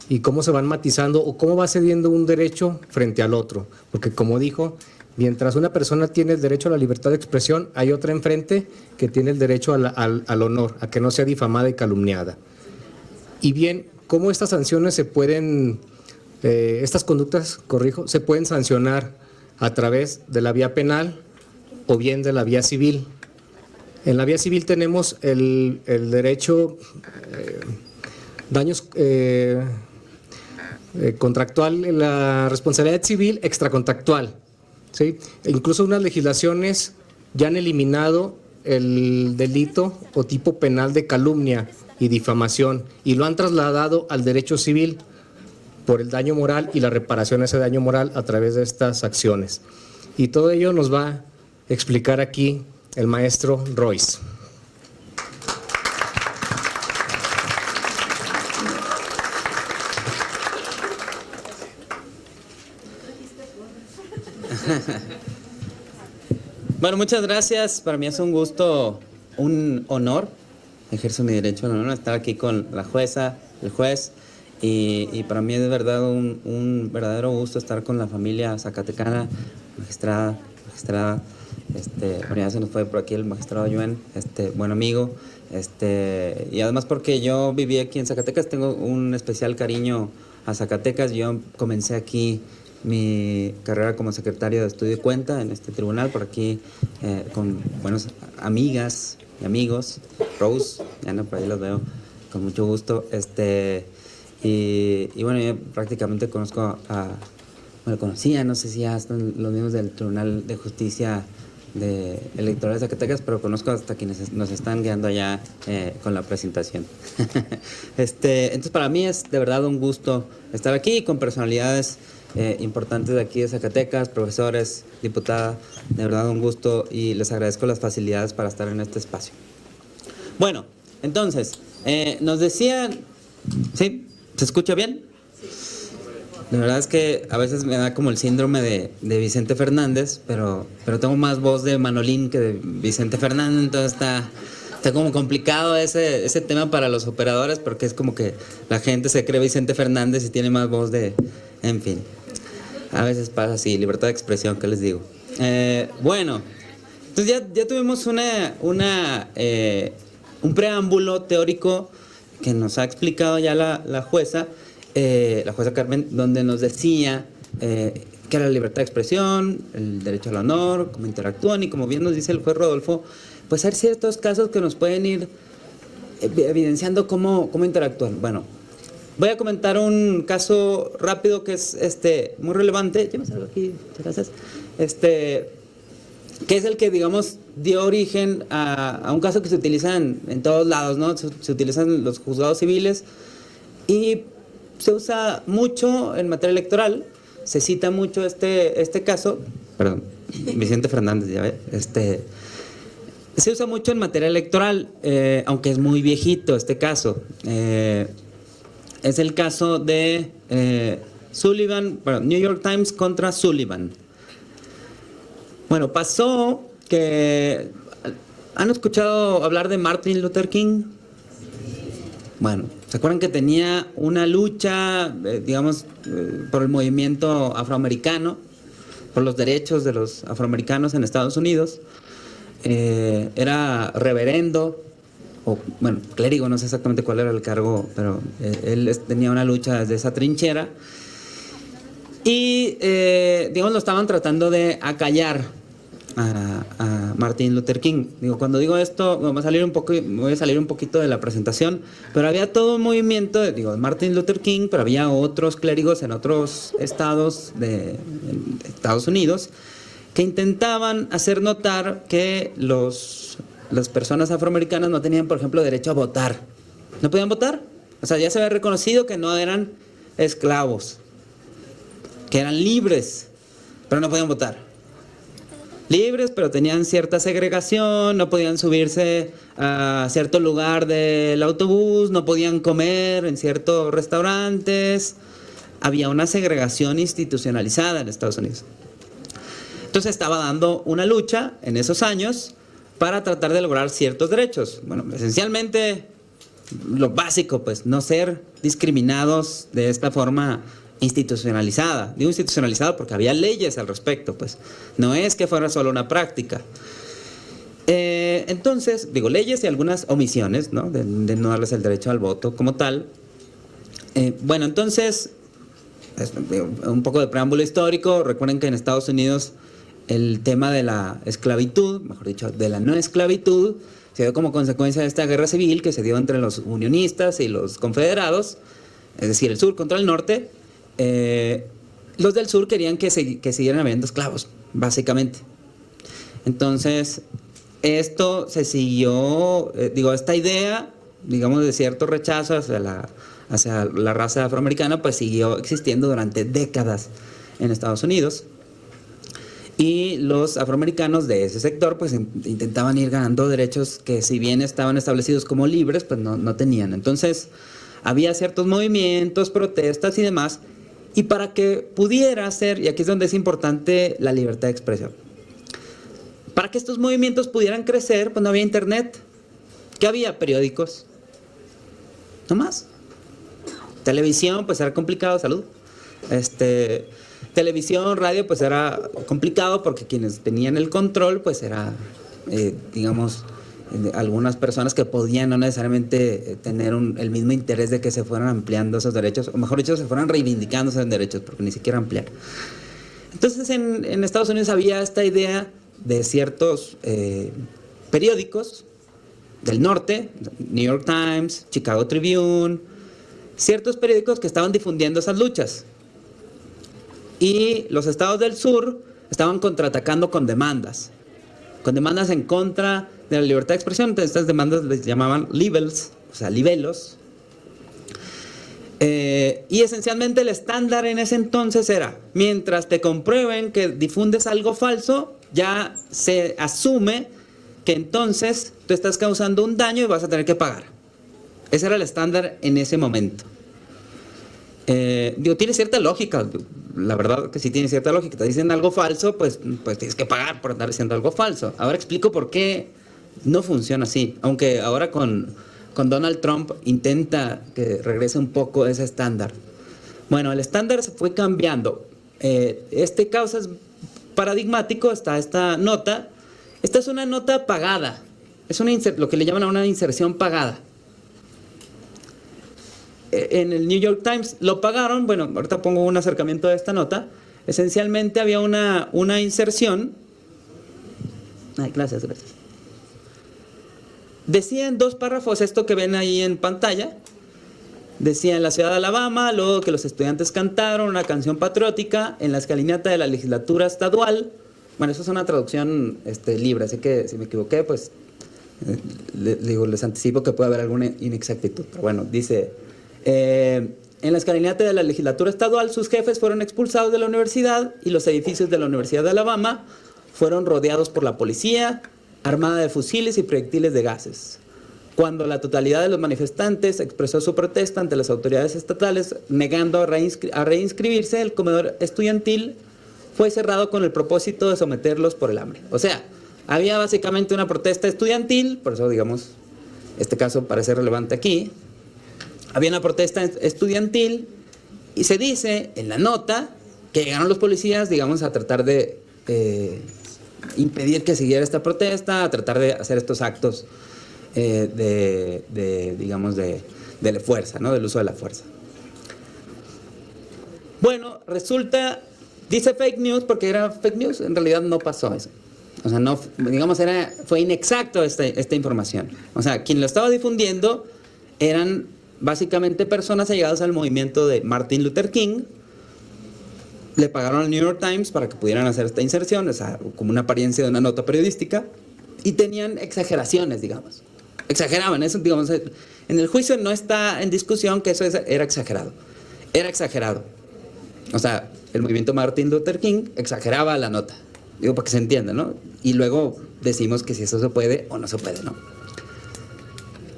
y cómo se van matizando o cómo va cediendo un derecho frente al otro. Porque como dijo, mientras una persona tiene el derecho a la libertad de expresión, hay otra enfrente que tiene el derecho al honor, a que no sea difamada y calumniada. Y bien, ¿cómo estas sanciones se pueden, estas conductas, se pueden sancionar a través de la vía penal o bien de la vía civil? En la vía civil tenemos el derecho, daños contractual, la responsabilidad civil extracontractual, ¿sí? E incluso unas legislaciones ya han eliminado el delito o tipo penal de calumnia y difamación y lo han trasladado al derecho civil por el daño moral y la reparación de ese daño moral a través de estas acciones. Y todo ello nos va a explicar aquí el maestro Royce. Bueno, muchas gracias. Para mí es un gusto, un honor. Ejerzo mi derecho al honor, estar aquí con la jueza, el juez. Y para mí es de verdad un verdadero gusto estar con la familia zacatecana, magistrada. Bueno, ya se nos fue por aquí el magistrado Yuen, buen amigo. Y además porque yo viví aquí en Zacatecas, tengo un especial cariño a Zacatecas. Yo comencé aquí mi carrera como secretario de estudio y cuenta en este tribunal, por aquí con buenas amigas y amigos, Rose, ya no, por ahí los veo, con mucho gusto. Y bueno, yo prácticamente conozco bueno, conocía, no sé si ya están los miembros del Tribunal de Justicia Electoral de Zacatecas, pero conozco hasta quienes nos están guiando allá con la presentación. Entonces para mí es de verdad un gusto estar aquí con personalidades importantes de aquí de Zacatecas, profesores, diputada, de verdad un gusto y les agradezco las facilidades para estar en este espacio. Bueno, entonces, nos decían, ¿sí? ¿Se escucha bien? La verdad es que a veces me da como el síndrome de Vicente Fernández, pero tengo más voz de Manolín que de Vicente Fernández, entonces está como complicado ese tema para los operadores, porque es como que la gente se cree Vicente Fernández y tiene más voz de... En fin, a veces pasa así, libertad de expresión, ¿qué les digo? Bueno, entonces ya tuvimos un preámbulo teórico que nos ha explicado ya la jueza Carmen, donde nos decía que era la libertad de expresión, el derecho al honor, cómo interactúan, y como bien nos dice el juez Rodolfo, pues hay ciertos casos que nos pueden ir evidenciando cómo interactúan. Bueno, voy a comentar un caso rápido que es muy relevante. Yo me salgo aquí, muchas gracias. Que es el que, digamos, dio origen a un caso que se utiliza en todos lados, ¿no? Se utilizan en los juzgados civiles y se usa mucho en materia electoral. Se cita mucho este caso, perdón, Vicente Fernández, ya ve, se usa mucho en materia electoral, aunque es muy viejito este caso. Es el caso de Sullivan, New York Times contra Sullivan. Bueno, pasó que... ¿Han escuchado hablar de Martin Luther King? Bueno, ¿se acuerdan que tenía una lucha, digamos, por el movimiento afroamericano, por los derechos de los afroamericanos en Estados Unidos? Era reverendo, o bueno, clérigo, no sé exactamente cuál era el cargo, pero él tenía una lucha desde esa trinchera. Y, digamos, lo estaban tratando de acallar a Martin Luther King. Digo, cuando digo esto, voy a salir un poquito de la presentación, pero había todo un movimiento de Martin Luther King, pero había otros clérigos en otros estados de Estados Unidos que intentaban hacer notar que las personas afroamericanas no tenían, por ejemplo, derecho a votar. ¿No podían votar? O sea, ya se había reconocido que no eran esclavos, que eran libres, pero no podían votar. Libres, pero tenían cierta segregación, no podían subirse a cierto lugar del autobús, no podían comer en ciertos restaurantes. Había una segregación institucionalizada en Estados Unidos. Entonces estaba dando una lucha en esos años para tratar de lograr ciertos derechos. Bueno, esencialmente lo básico, pues, no ser discriminados de esta forma institucionalizada. Digo institucionalizada porque había leyes al respecto, pues. No es que fuera solo una práctica. Entonces, digo, leyes y algunas omisiones, ¿no? De no darles el derecho al voto como tal. Bueno, entonces, un poco de preámbulo histórico. Recuerden que en Estados Unidos el tema de la esclavitud, mejor dicho, de la no esclavitud, se dio como consecuencia de esta guerra civil que se dio entre los unionistas y los confederados, es decir, el sur contra el norte. Los del sur querían que siguieran habiendo esclavos, básicamente. Entonces, esto se siguió, esta idea, digamos, de cierto rechazo hacia la raza afroamericana, pues siguió existiendo durante décadas en Estados Unidos. Y los afroamericanos de ese sector, pues intentaban ir ganando derechos que, si bien estaban establecidos como libres, pues no tenían. Entonces, había ciertos movimientos, protestas y demás. Y para que pudiera ser, y aquí es donde es importante la libertad de expresión, para que estos movimientos pudieran crecer, pues no había internet. ¿Qué había? Periódicos. No más. Televisión, pues era complicado, salud. Televisión, radio, pues era complicado porque quienes tenían el control, pues era, algunas personas que podían no necesariamente tener el mismo interés de que se fueran ampliando esos derechos, o mejor dicho, se fueran reivindicando esos derechos, porque ni siquiera ampliar. Entonces, en Estados Unidos había esta idea de ciertos periódicos del norte, New York Times, Chicago Tribune, ciertos periódicos que estaban difundiendo esas luchas. Y los estados del sur estaban contraatacando con demandas en contra de la libertad de expresión. Entonces, estas demandas les llamaban libels, o sea, libelos. Y esencialmente el estándar en ese entonces era: mientras te comprueben que difundes algo falso, ya se asume que entonces tú estás causando un daño y vas a tener que pagar. Ese era el estándar en ese momento. Tiene cierta lógica, la verdad que sí tiene cierta lógica. Te dicen algo falso, pues tienes que pagar por andar diciendo algo falso. Ahora explico por qué no funciona así, aunque ahora con Donald Trump intenta que regrese un poco ese estándar. Bueno, el estándar se fue cambiando. Este caso es paradigmático. Está esta nota. Esta es una nota pagada. lo que le llaman una inserción pagada. En el New York Times lo pagaron, bueno, ahorita pongo un acercamiento de esta nota. Esencialmente había una inserción. Ay, gracias. Decía en 2 párrafos esto que ven ahí en pantalla. Decía en la ciudad de Alabama, luego que los estudiantes cantaron una canción patriótica en la escalinata de la legislatura estadual. Bueno, eso es una traducción libre, así que si me equivoqué, pues les anticipo que puede haber alguna inexactitud. Pero bueno, dice, en la escalinata de la legislatura estadual, sus jefes fueron expulsados de la universidad y los edificios de la Universidad de Alabama fueron rodeados por la policía, armada de fusiles y proyectiles de gases. Cuando la totalidad de los manifestantes expresó su protesta ante las autoridades estatales, negando a reinscribirse, el comedor estudiantil fue cerrado con el propósito de someterlos por el hambre. O sea, había básicamente una protesta estudiantil, por eso digamos, este caso parece relevante aquí. Había una protesta estudiantil y se dice en la nota que llegaron los policías, digamos, a tratar de impedir que siguiera esta protesta, a tratar de hacer estos actos digamos, de la fuerza, ¿no? Del uso de la fuerza. Bueno, resulta, dice fake news porque era fake news, en realidad no pasó eso. O sea, no, digamos, fue inexacto esta información. O sea, quien lo estaba difundiendo eran básicamente personas allegadas al movimiento de Martin Luther King. Le pagaron al New York Times para que pudieran hacer esta inserción, o sea, como una apariencia de una nota periodística, y tenían exageraciones, digamos. Exageraban eso, digamos, en el juicio no está en discusión que eso era exagerado. Era exagerado. O sea, el movimiento Martin Luther King exageraba la nota. Digo, para que se entienda, ¿no? Y luego decimos que si eso se puede o no se puede, ¿no?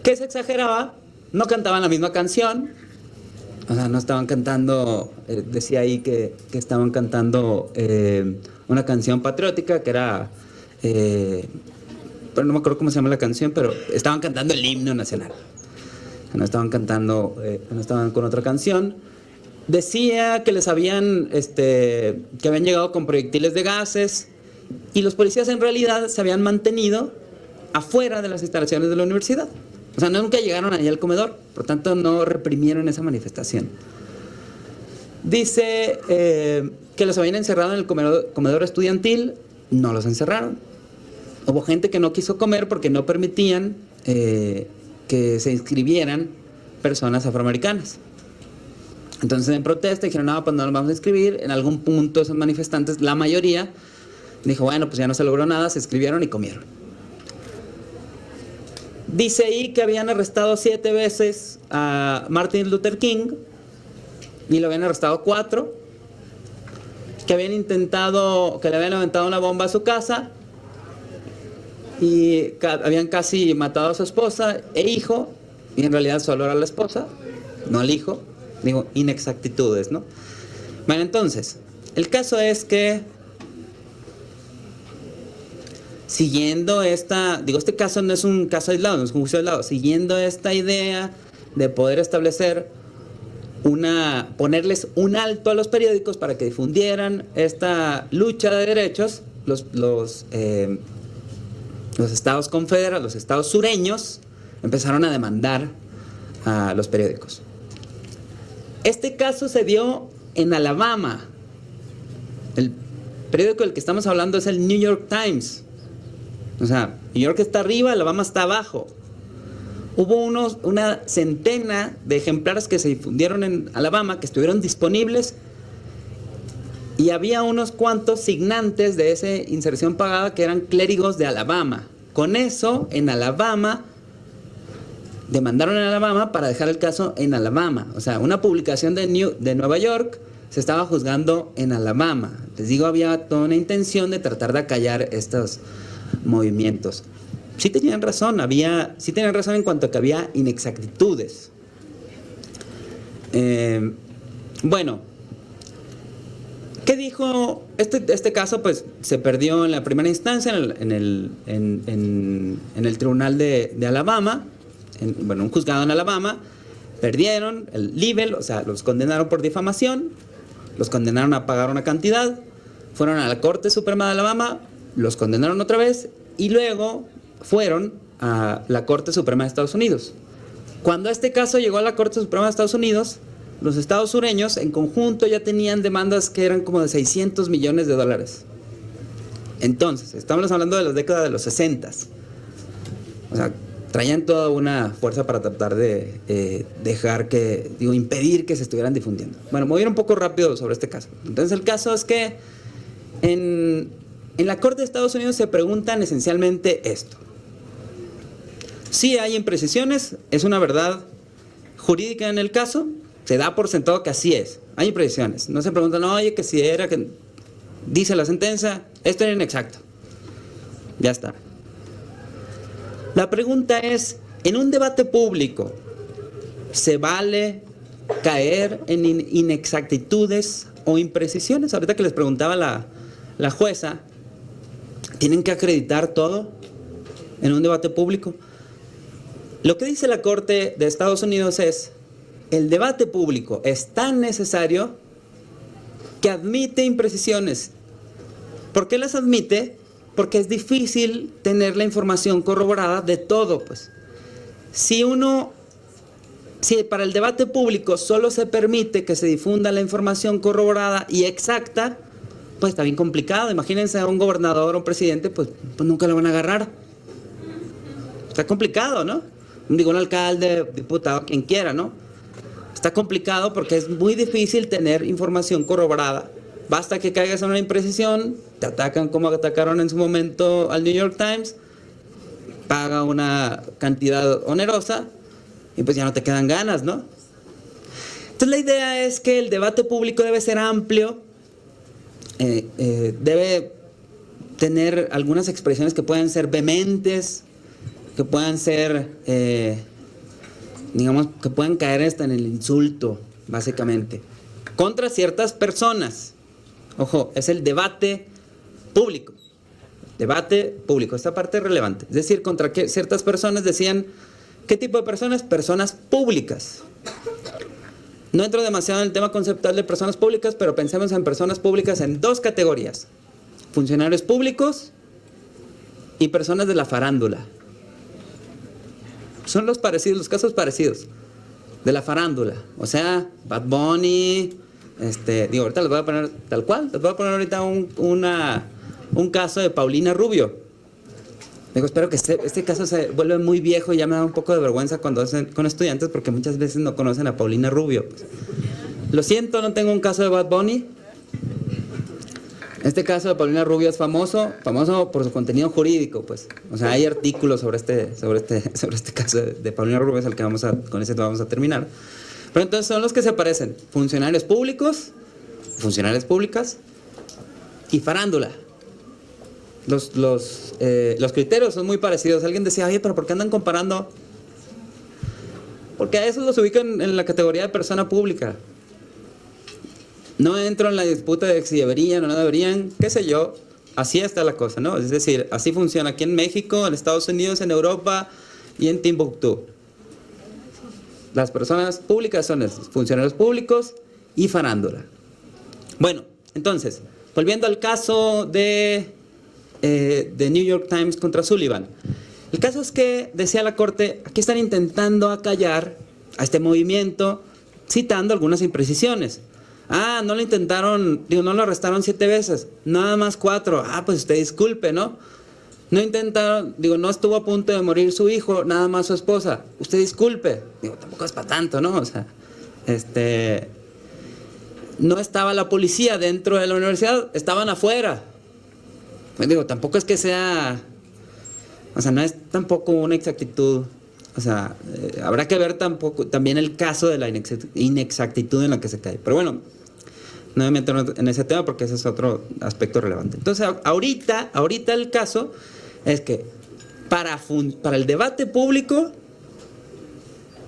¿Qué se exageraba? No cantaban la misma canción. O sea, no estaban cantando, decía ahí que estaban cantando una canción patriótica que era... pero no me acuerdo cómo se llama la canción, pero estaban cantando el himno nacional. No estaban cantando, no estaban con otra canción. Decía que les habían, que habían llegado con proyectiles de gases y los policías en realidad se habían mantenido afuera de las instalaciones de la universidad. O sea, nunca llegaron allá al comedor, por tanto no reprimieron esa manifestación. Dice que los habían encerrado en el comedor estudiantil, no los encerraron. Hubo gente que no quiso comer porque no permitían que se inscribieran personas afroamericanas. Entonces en protesta dijeron, no, pues no nos vamos a inscribir. En algún punto esos manifestantes, la mayoría, dijo, bueno, pues ya no se logró nada, se inscribieron y comieron. Dice ahí que habían arrestado 7 veces a Martin Luther King y lo habían arrestado 4, que habían intentado, que le habían levantado una bomba a su casa y habían casi matado a su esposa e hijo, y en realidad solo era la esposa, no el hijo. Digo, inexactitudes, ¿no? Bueno, entonces, el caso es que siguiendo este caso no es un caso aislado, no es un juicio aislado, siguiendo esta idea de poder establecer ponerles un alto a los periódicos para que difundieran esta lucha de derechos, los estados confederados, los estados sureños, empezaron a demandar a los periódicos. Este caso se dio en Alabama. El periódico del que estamos hablando es el New York Times. O sea, New York está arriba, Alabama está abajo. Hubo una centena de ejemplares que se difundieron en Alabama, que estuvieron disponibles, y había unos cuantos signantes de esa inserción pagada que eran clérigos de Alabama. Con eso, en Alabama, demandaron en Alabama para dejar el caso en Alabama. O sea, una publicación de Nueva York se estaba juzgando en Alabama. Les digo, había toda una intención de tratar de acallar estos movimientos. Sí tenían razón en cuanto a que había inexactitudes. Bueno, ¿qué dijo? Este caso pues se perdió en la primera instancia en el tribunal de Alabama, un juzgado en Alabama. Perdieron el libel, o sea, los condenaron por difamación, los condenaron a pagar una cantidad, fueron a la Corte Suprema de Alabama, los condenaron otra vez y luego fueron a la Corte Suprema de Estados Unidos. Cuando este caso llegó a la Corte Suprema de Estados Unidos, los estados sureños en conjunto ya tenían demandas que eran como de $600 millones. Entonces, estamos hablando de la década de los 60. O sea, traían toda una fuerza para tratar de impedir que se estuvieran difundiendo. Bueno, me voy a ir un poco rápido sobre este caso. Entonces, el caso es que en la Corte de Estados Unidos se preguntan esencialmente esto. Si hay imprecisiones, es una verdad jurídica en el caso, se da por sentado que así es. Hay imprecisiones. No se preguntan, oye, que si era que dice la sentencia, esto era inexacto. Ya está. La pregunta es, en un debate público, ¿se vale caer en inexactitudes o imprecisiones? Ahorita que les preguntaba la jueza, ¿tienen que acreditar todo en un debate público? Lo que dice la Corte de Estados Unidos es, el debate público es tan necesario que admite imprecisiones. ¿Por qué las admite? Porque es difícil tener la información corroborada de todo, pues. Si para el debate público solo se permite que se difunda la información corroborada y exacta, pues está bien complicado. Imagínense a un gobernador o un presidente, pues nunca lo van a agarrar. Está complicado, ¿no? Digo, un alcalde, diputado, quien quiera, ¿no? Está complicado porque es muy difícil tener información corroborada. Basta que caigas en una imprecisión, te atacan como atacaron en su momento al New York Times, paga una cantidad onerosa y pues ya no te quedan ganas, ¿no? Entonces la idea es que el debate público debe ser amplio, debe tener algunas expresiones que puedan ser vehementes, que puedan ser, digamos, que puedan caer hasta en el insulto, básicamente, contra ciertas personas. Ojo, es el debate público. Debate público, esta parte es relevante. Es decir, contra qué ciertas personas decían, ¿qué tipo de personas? Personas públicas. No entro demasiado en el tema conceptual de personas públicas, pero pensemos en personas públicas en dos categorías: funcionarios públicos y personas de la farándula. Son los casos parecidos de la farándula. O sea, Bad Bunny, ahorita les voy a poner tal cual, les voy a poner ahorita un caso de Paulina Rubio. Espero que este caso se vuelve muy viejo y ya me da un poco de vergüenza cuando hacen con estudiantes porque muchas veces no conocen a Paulina Rubio. Pues. Lo siento, no tengo un caso de Bad Bunny. Este caso de Paulina Rubio es famoso por su contenido jurídico, pues. O sea, hay artículos sobre este caso de Paulina Rubio, es el que con ese vamos a terminar. Pero entonces son los que se parecen: funcionarios públicos, funcionarias públicas y farándula. Los criterios son muy parecidos. Alguien decía, oye, pero ¿por qué andan comparando? Porque a esos los ubican en la categoría de persona pública. No entro en la disputa de si deberían o no deberían, qué sé yo. Así está la cosa, ¿no? Es decir, así funciona aquí en México, en Estados Unidos, en Europa y en Timbuktu. Las personas públicas son esos, funcionarios públicos y farándula. Bueno, entonces, volviendo al caso de New York Times contra Sullivan. El caso es que, decía la Corte, aquí están intentando acallar a este movimiento, citando algunas imprecisiones. No lo intentaron, no lo arrestaron 7 veces, nada más 4. Pues usted disculpe, ¿no? No intentaron, no estuvo a punto de morir su hijo, nada más su esposa. Usted disculpe. Tampoco es para tanto, ¿no? O sea, no estaba la policía dentro de la universidad, estaban afuera. Tampoco es que sea, o sea, no es tampoco una exactitud. O sea, habrá que ver también el caso de la inexactitud en la que se cae. Pero bueno, no me meto en ese tema porque ese es otro aspecto relevante. Entonces, ahorita el caso es que para el debate público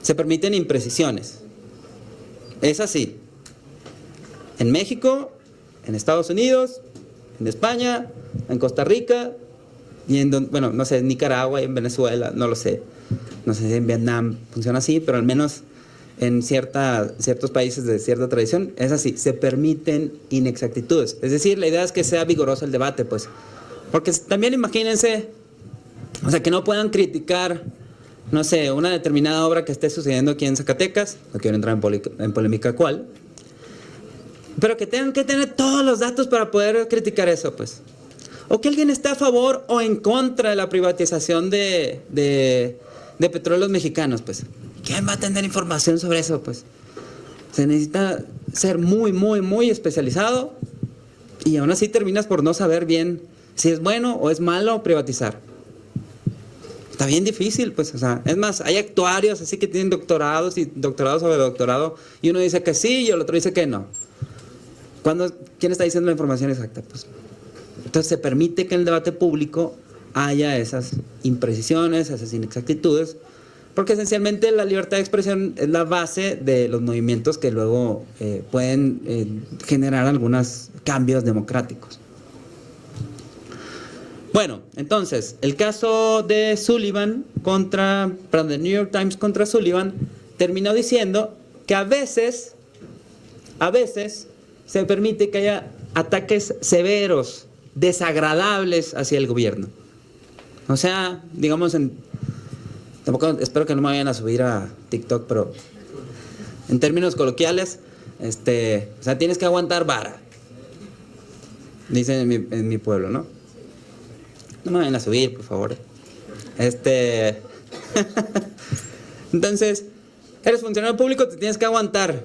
se permiten imprecisiones. Es así. En México, en Estados Unidos, en España, en Costa Rica y no sé, en Nicaragua y en Venezuela, no lo sé. No sé si en Vietnam funciona así, pero al menos en ciertos países de cierta tradición es así, se permiten inexactitudes. Es decir, la idea es que sea vigoroso el debate, pues. Porque también imagínense O sea, que no puedan criticar, no sé, una determinada obra que esté sucediendo aquí en Zacatecas, no quiero entrar en polémica cuál, pero que tengan que tener todos los datos para poder criticar eso, pues. O que alguien esté a favor o en contra de la privatización de petróleos mexicanos, pues. ¿Quién va a tener información sobre eso, pues? Se necesita ser muy, muy, muy especializado y aún así terminas por no saber bien si es bueno o es malo privatizar. Está bien difícil, pues, o sea, es más, hay actuarios así que tienen doctorados y doctorado sobre doctorado y uno dice que sí y el otro dice que no. ¿Quién está diciendo la información exacta? Pues, entonces se permite que en el debate público haya esas imprecisiones, esas inexactitudes, porque esencialmente la libertad de expresión es la base de los movimientos que luego pueden generar algunos cambios democráticos. Bueno, entonces, el caso de The New York Times contra Sullivan terminó diciendo que a veces se permite que haya ataques severos, desagradables hacia el gobierno. O sea, digamos, tampoco espero que no me vayan a subir a TikTok, pero en términos coloquiales, o sea, tienes que aguantar vara, dicen en mi pueblo, ¿no? No me vayan a subir, por favor. Entonces, eres funcionario público, te tienes que aguantar.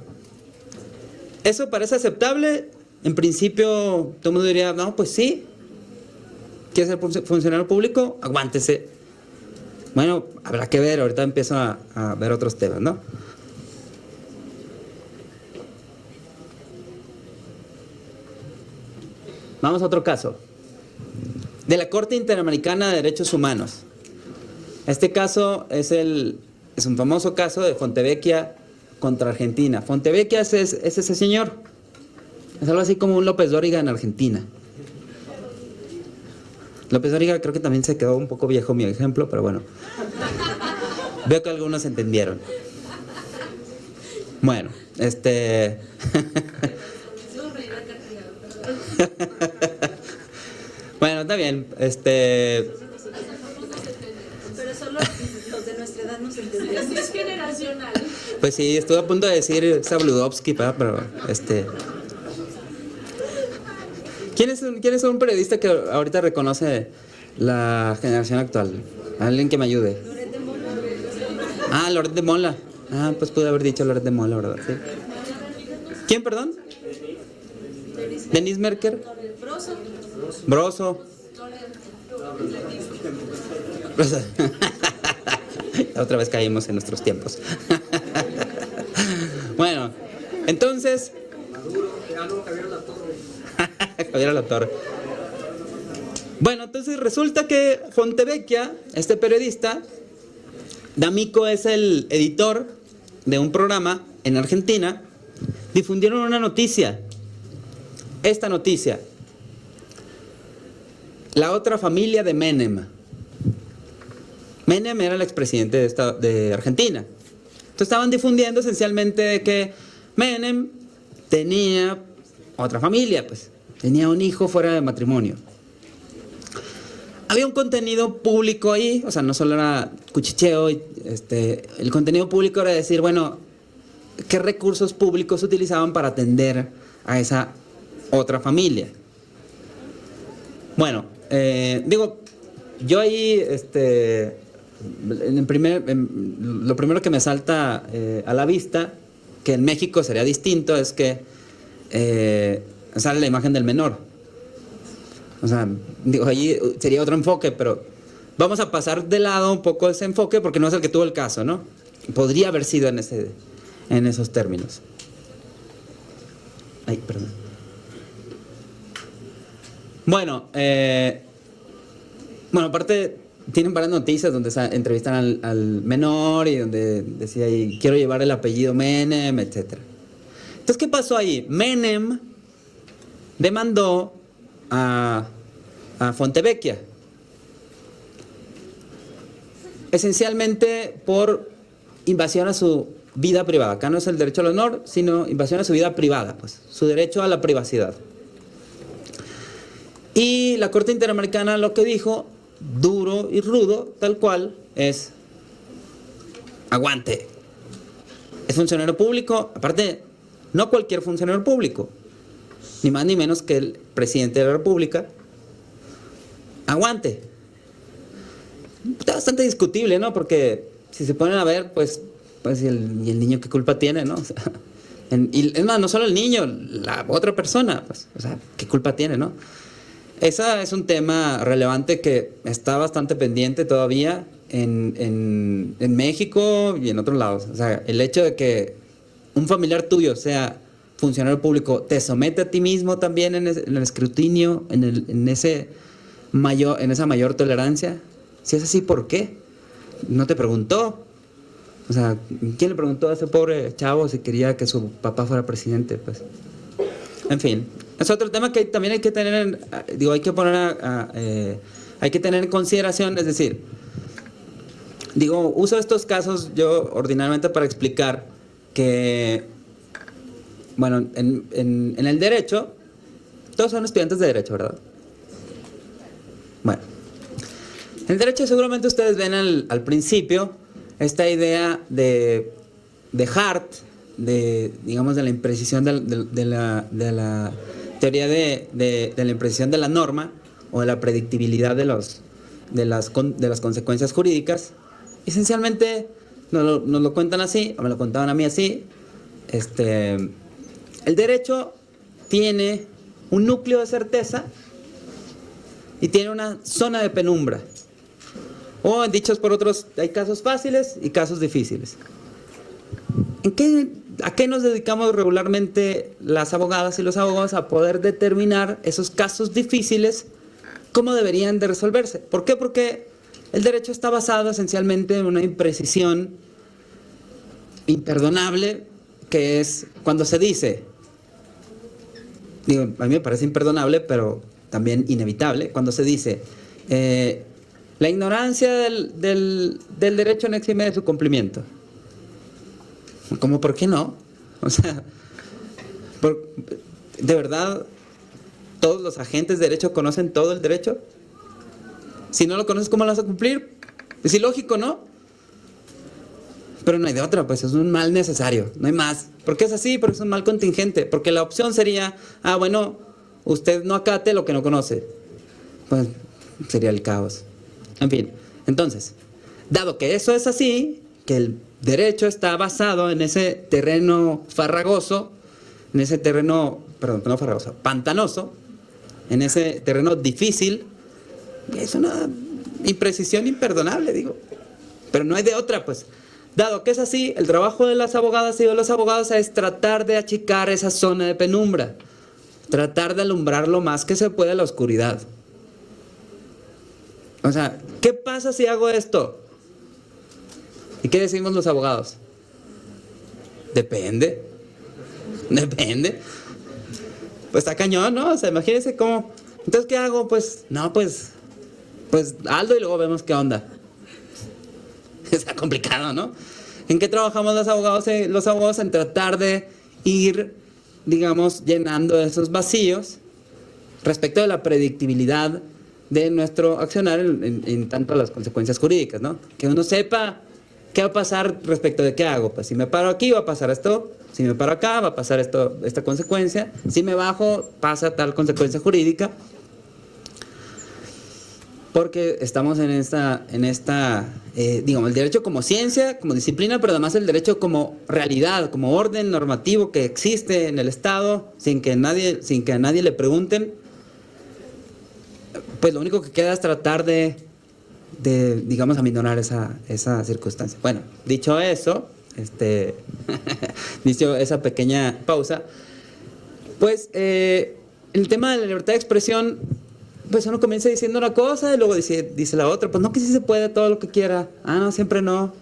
¿Eso parece aceptable? En principio, todo el mundo diría, no, pues sí. ¿Quieres ser funcionario público? Aguántese. Bueno, habrá que ver, ahorita empiezo a ver otros temas, ¿no? Vamos a otro caso. De la Corte Interamericana de Derechos Humanos. Este caso es un famoso caso de Fontevecchia contra Argentina. Fontevecchia es ese señor. Es algo así como un López Dóriga en Argentina. López Dóriga creo que también se quedó un poco viejo mi ejemplo, pero bueno. Veo que algunos entendieron. Bueno, Bueno, está bien, Pero solo los de nuestra edad nos entendemos. Es generacional. Pues sí, estuve a punto de decir Sabludovsky, pero ¿Quién es un periodista que ahorita reconoce la generación actual? Alguien que me ayude. Loret de Mola. Pues pude haber dicho Loret de Mola, ¿verdad? ¿Sí? ¿Quién, perdón? Denise Merker. Broso. Otra vez caímos en nuestros tiempos. Bueno, entonces Javier Alatorre. Bueno, entonces resulta que Fontevecchia, este periodista, D'Amico es el editor de un programa en Argentina, difundieron una noticia. Esta noticia. La otra familia de Menem. Menem era el expresidente de Argentina. Entonces estaban difundiendo esencialmente que Menem tenía otra familia, pues. Tenía un hijo fuera de matrimonio. Había un contenido público ahí, o sea, no solo era cuchicheo, el contenido público era decir, bueno, ¿qué recursos públicos utilizaban para atender a esa otra familia? Bueno, yo ahí, lo primero que me salta a la vista, que en México sería distinto, es que sale la imagen del menor. O sea, allí sería otro enfoque, pero vamos a pasar de lado un poco ese enfoque porque no es el que tuvo el caso, ¿no? Podría haber sido en esos términos. Ay, perdón. Bueno, aparte tienen varias noticias donde entrevistan al menor y donde decía ahí, quiero llevar el apellido Menem, etc. Entonces, ¿qué pasó ahí? Menem demandó a Fontevecchia, esencialmente por invasión a su vida privada. Acá no es el derecho al honor, sino invasión a su vida privada, pues, su derecho a la privacidad. Y la Corte Interamericana lo que dijo duro y rudo, tal cual, es aguante. Es funcionario público, aparte, no cualquier funcionario público, ni más ni menos que el presidente de la República. Aguante. Está bastante discutible, ¿no? Porque si se ponen a ver, pues ¿y el niño qué culpa tiene, no? O sea, y es más, no solo el niño, la otra persona, pues, o sea, ¿qué culpa tiene, no? Ese es un tema relevante que está bastante pendiente todavía en México y en otros lados. O sea, el hecho de que un familiar tuyo sea funcionario público te somete a ti mismo también en el escrutinio, en esa mayor tolerancia. Si es así, ¿por qué? No te preguntó. O sea, ¿quién le preguntó a ese pobre chavo si quería que su papá fuera presidente? Pues, en fin, es otro tema que también hay que tener, hay que tener en consideración. Es decir, uso estos casos yo ordinariamente para explicar que, bueno, en el derecho, todos son estudiantes de derecho, ¿verdad? Bueno, en el derecho seguramente ustedes ven al principio esta idea de Hart, de la imprecisión de la teoría de la imprecisión de la norma o de la predictibilidad de las consecuencias jurídicas. Esencialmente nos lo cuentan así, o me lo contaban a mí así. El derecho tiene un núcleo de certeza y tiene una zona de penumbra. O dichos por otros, hay casos fáciles y casos difíciles. ¿A qué nos dedicamos regularmente las abogadas y los abogados? A poder determinar esos casos difíciles, cómo deberían de resolverse. ¿Por qué? Porque el derecho está basado esencialmente en una imprecisión imperdonable, que es cuando se dice, a mí me parece imperdonable, pero también inevitable, cuando se dice, la ignorancia del derecho no exime de su cumplimiento. ¿Cómo? ¿Por qué no? O sea, ¿de verdad todos los agentes de derecho conocen todo el derecho? Si no lo conoces, ¿cómo lo vas a cumplir? Es ilógico, ¿no? Pero no hay de otra, pues es un mal necesario, no hay más. ¿Por qué es así? Porque es un mal contingente. Porque la opción sería, bueno, usted no acate lo que no conoce. Pues sería el caos. En fin, entonces, dado que eso es así, que el derecho está basado en ese terreno farragoso, en ese terreno, perdón, no farragoso, pantanoso, en ese terreno difícil, es una imprecisión imperdonable, pero no hay de otra, pues. Dado que es así, el trabajo de las abogadas y de los abogados es tratar de achicar esa zona de penumbra, tratar de alumbrar lo más que se puede la oscuridad. O sea, ¿qué pasa si hago esto? ¿Y qué decimos los abogados? Depende. Pues está cañón, ¿no? O sea, imagínense cómo. Entonces, ¿qué hago? Pues hazlo y luego vemos qué onda. Está complicado, ¿no? ¿En qué trabajamos los abogados? Los abogados en tratar de ir, llenando esos vacíos respecto de la predictibilidad de nuestro accionar en tanto a las consecuencias jurídicas, ¿no? Que uno sepa qué va a pasar respecto de qué hago. Pues si me paro aquí va a pasar esto, si me paro acá va a pasar esta consecuencia, si me bajo pasa tal consecuencia jurídica. Porque estamos en esta el derecho como ciencia, como disciplina, pero además el derecho como realidad, como orden normativo que existe en el Estado, sin que a nadie le pregunten. Pues lo único que queda es tratar de aminorar esa circunstancia. Bueno, dicho eso, dicho esa pequeña pausa, pues el tema de la libertad de expresión, pues uno comienza diciendo una cosa y luego dice la otra, pues no, que sí se puede todo lo que quiera, no, siempre no.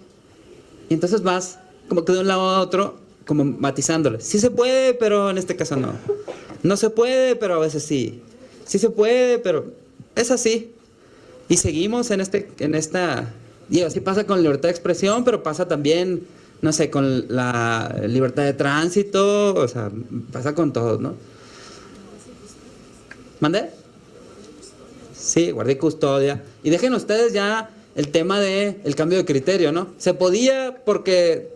Y entonces vas como que de un lado a otro, como matizándole. Sí se puede, pero en este caso no. No se puede, pero a veces sí. Sí se puede, pero es así. Y seguimos en esta... Y así pasa con la libertad de expresión, pero pasa también, no sé, con la libertad de tránsito, o sea, pasa con todo, ¿no? ¿Mande? Sí, guardia y custodia. Y dejen ustedes ya el tema del cambio de criterio, ¿no? Se podía porque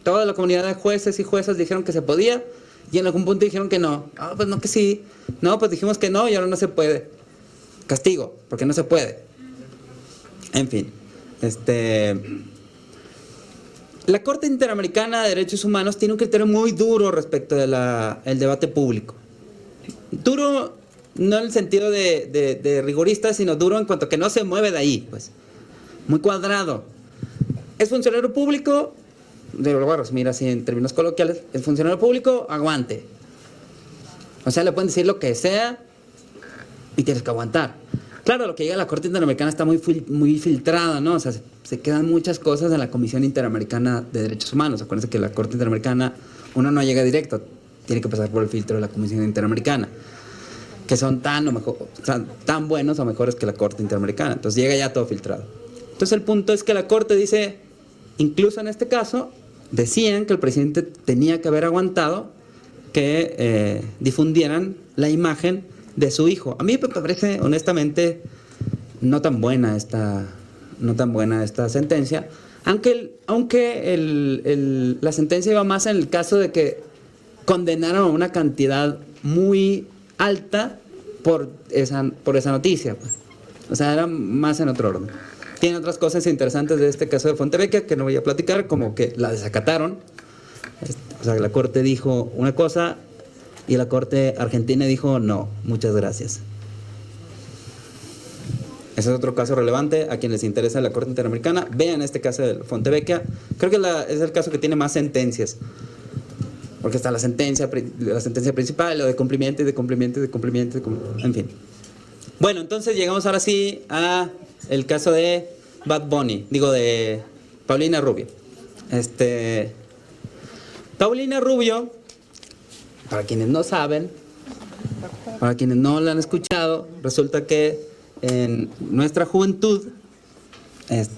toda la comunidad de jueces y juezas dijeron que se podía y en algún punto dijeron que no. Ah, pues no que sí. No, pues dijimos que no y ahora no se puede. Castigo, porque no se puede. En fin, la Corte Interamericana de Derechos Humanos tiene un criterio muy duro respecto del debate público. Duro no en el sentido de rigorista, sino duro en cuanto a que no se mueve de ahí, pues. Muy cuadrado. Es funcionario público, lo voy a resumir así en términos coloquiales, el funcionario público aguante. O sea, le pueden decir lo que sea y tienes que aguantar. Claro, lo que llega a la Corte Interamericana está muy filtrado, ¿no? O sea, se quedan muchas cosas en la Comisión Interamericana de Derechos Humanos. Acuérdense que la Corte Interamericana, uno no llega directo, tiene que pasar por el filtro de la Comisión Interamericana, que son tan buenos o mejores que la Corte Interamericana. Entonces llega ya todo filtrado. Entonces el punto es que la Corte dice, incluso en este caso, decían que el presidente tenía que haber aguantado que difundieran la imagen de su hijo. A mí me parece, honestamente, no tan buena esta sentencia, aunque la sentencia iba más en el caso de que condenaron a una cantidad muy alta por esa noticia, pues. O sea, era más en otro orden. Tiene otras cosas interesantes de este caso de Fontevecchia que no voy a platicar, como que la desacataron. O sea, la Corte dijo una cosa y la Corte argentina dijo no, muchas gracias. Ese es otro caso relevante. A quienes les interesa la Corte Interamericana, vean este caso de Fontevecchia. Creo que es el caso que tiene más sentencias, porque está la sentencia principal, lo de cumplimiento y de cumplimiento y de cumplimiento, en fin. Bueno, entonces llegamos ahora sí a el caso de Bad Bunny, de Paulina Rubio. Paulina Rubio, para quienes no saben, para quienes no la han escuchado, resulta que en nuestra juventud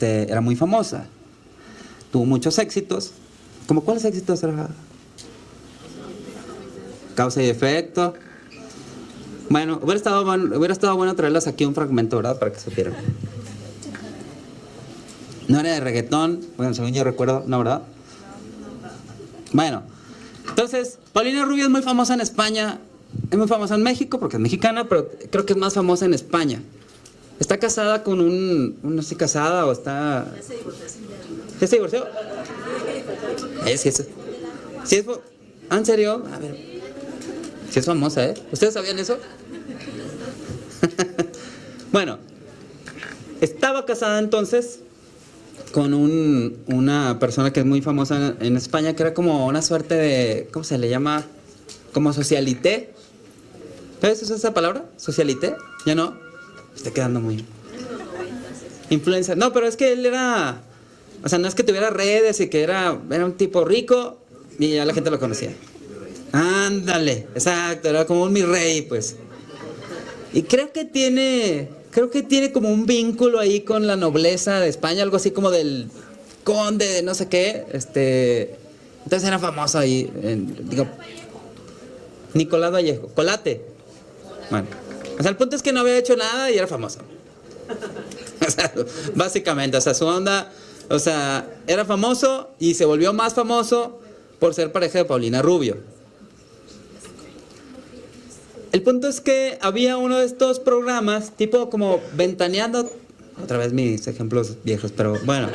era muy famosa. Tuvo muchos éxitos. ¿Cómo cuáles éxitos era? Causa y efecto. Bueno, hubiera estado bueno traerlas aquí un fragmento, ¿verdad? Para que supieran. No era de reggaetón, bueno, según yo recuerdo, ¿no, verdad? Bueno, entonces, Paulina Rubio es muy famosa en España, es muy famosa en México porque es mexicana, pero creo que es más famosa en España. Está casada con no sé, casada o está... ¿Ya se divorció? Sí es... ¿En serio? A ver. Sí es famosa, ¿eh? ¿Ustedes sabían eso? Bueno, estaba casada entonces con una persona que es muy famosa en España, que era como una suerte de, ¿cómo se le llama? Como socialité. ¿Sabes usar esa palabra? ¿Socialité? ¿Ya no? Está quedando muy... Influencer. No, pero es que él era... O sea, no es que tuviera redes y que era un tipo rico y ya la gente lo conocía. Ándale, exacto, era como un mi rey, pues. Y creo que tiene como un vínculo ahí con la nobleza de España, algo así como del conde de no sé qué. Entonces era famoso ahí, Nicolás Vallejo, Colate. Bueno, o sea, el punto es que no había hecho nada y era famoso. O sea, básicamente, o sea, su onda, o sea, era famoso y se volvió más famoso por ser pareja de Paulina Rubio. El punto es que había uno de estos programas, tipo como Ventaneando, otra vez mis ejemplos viejos, pero bueno.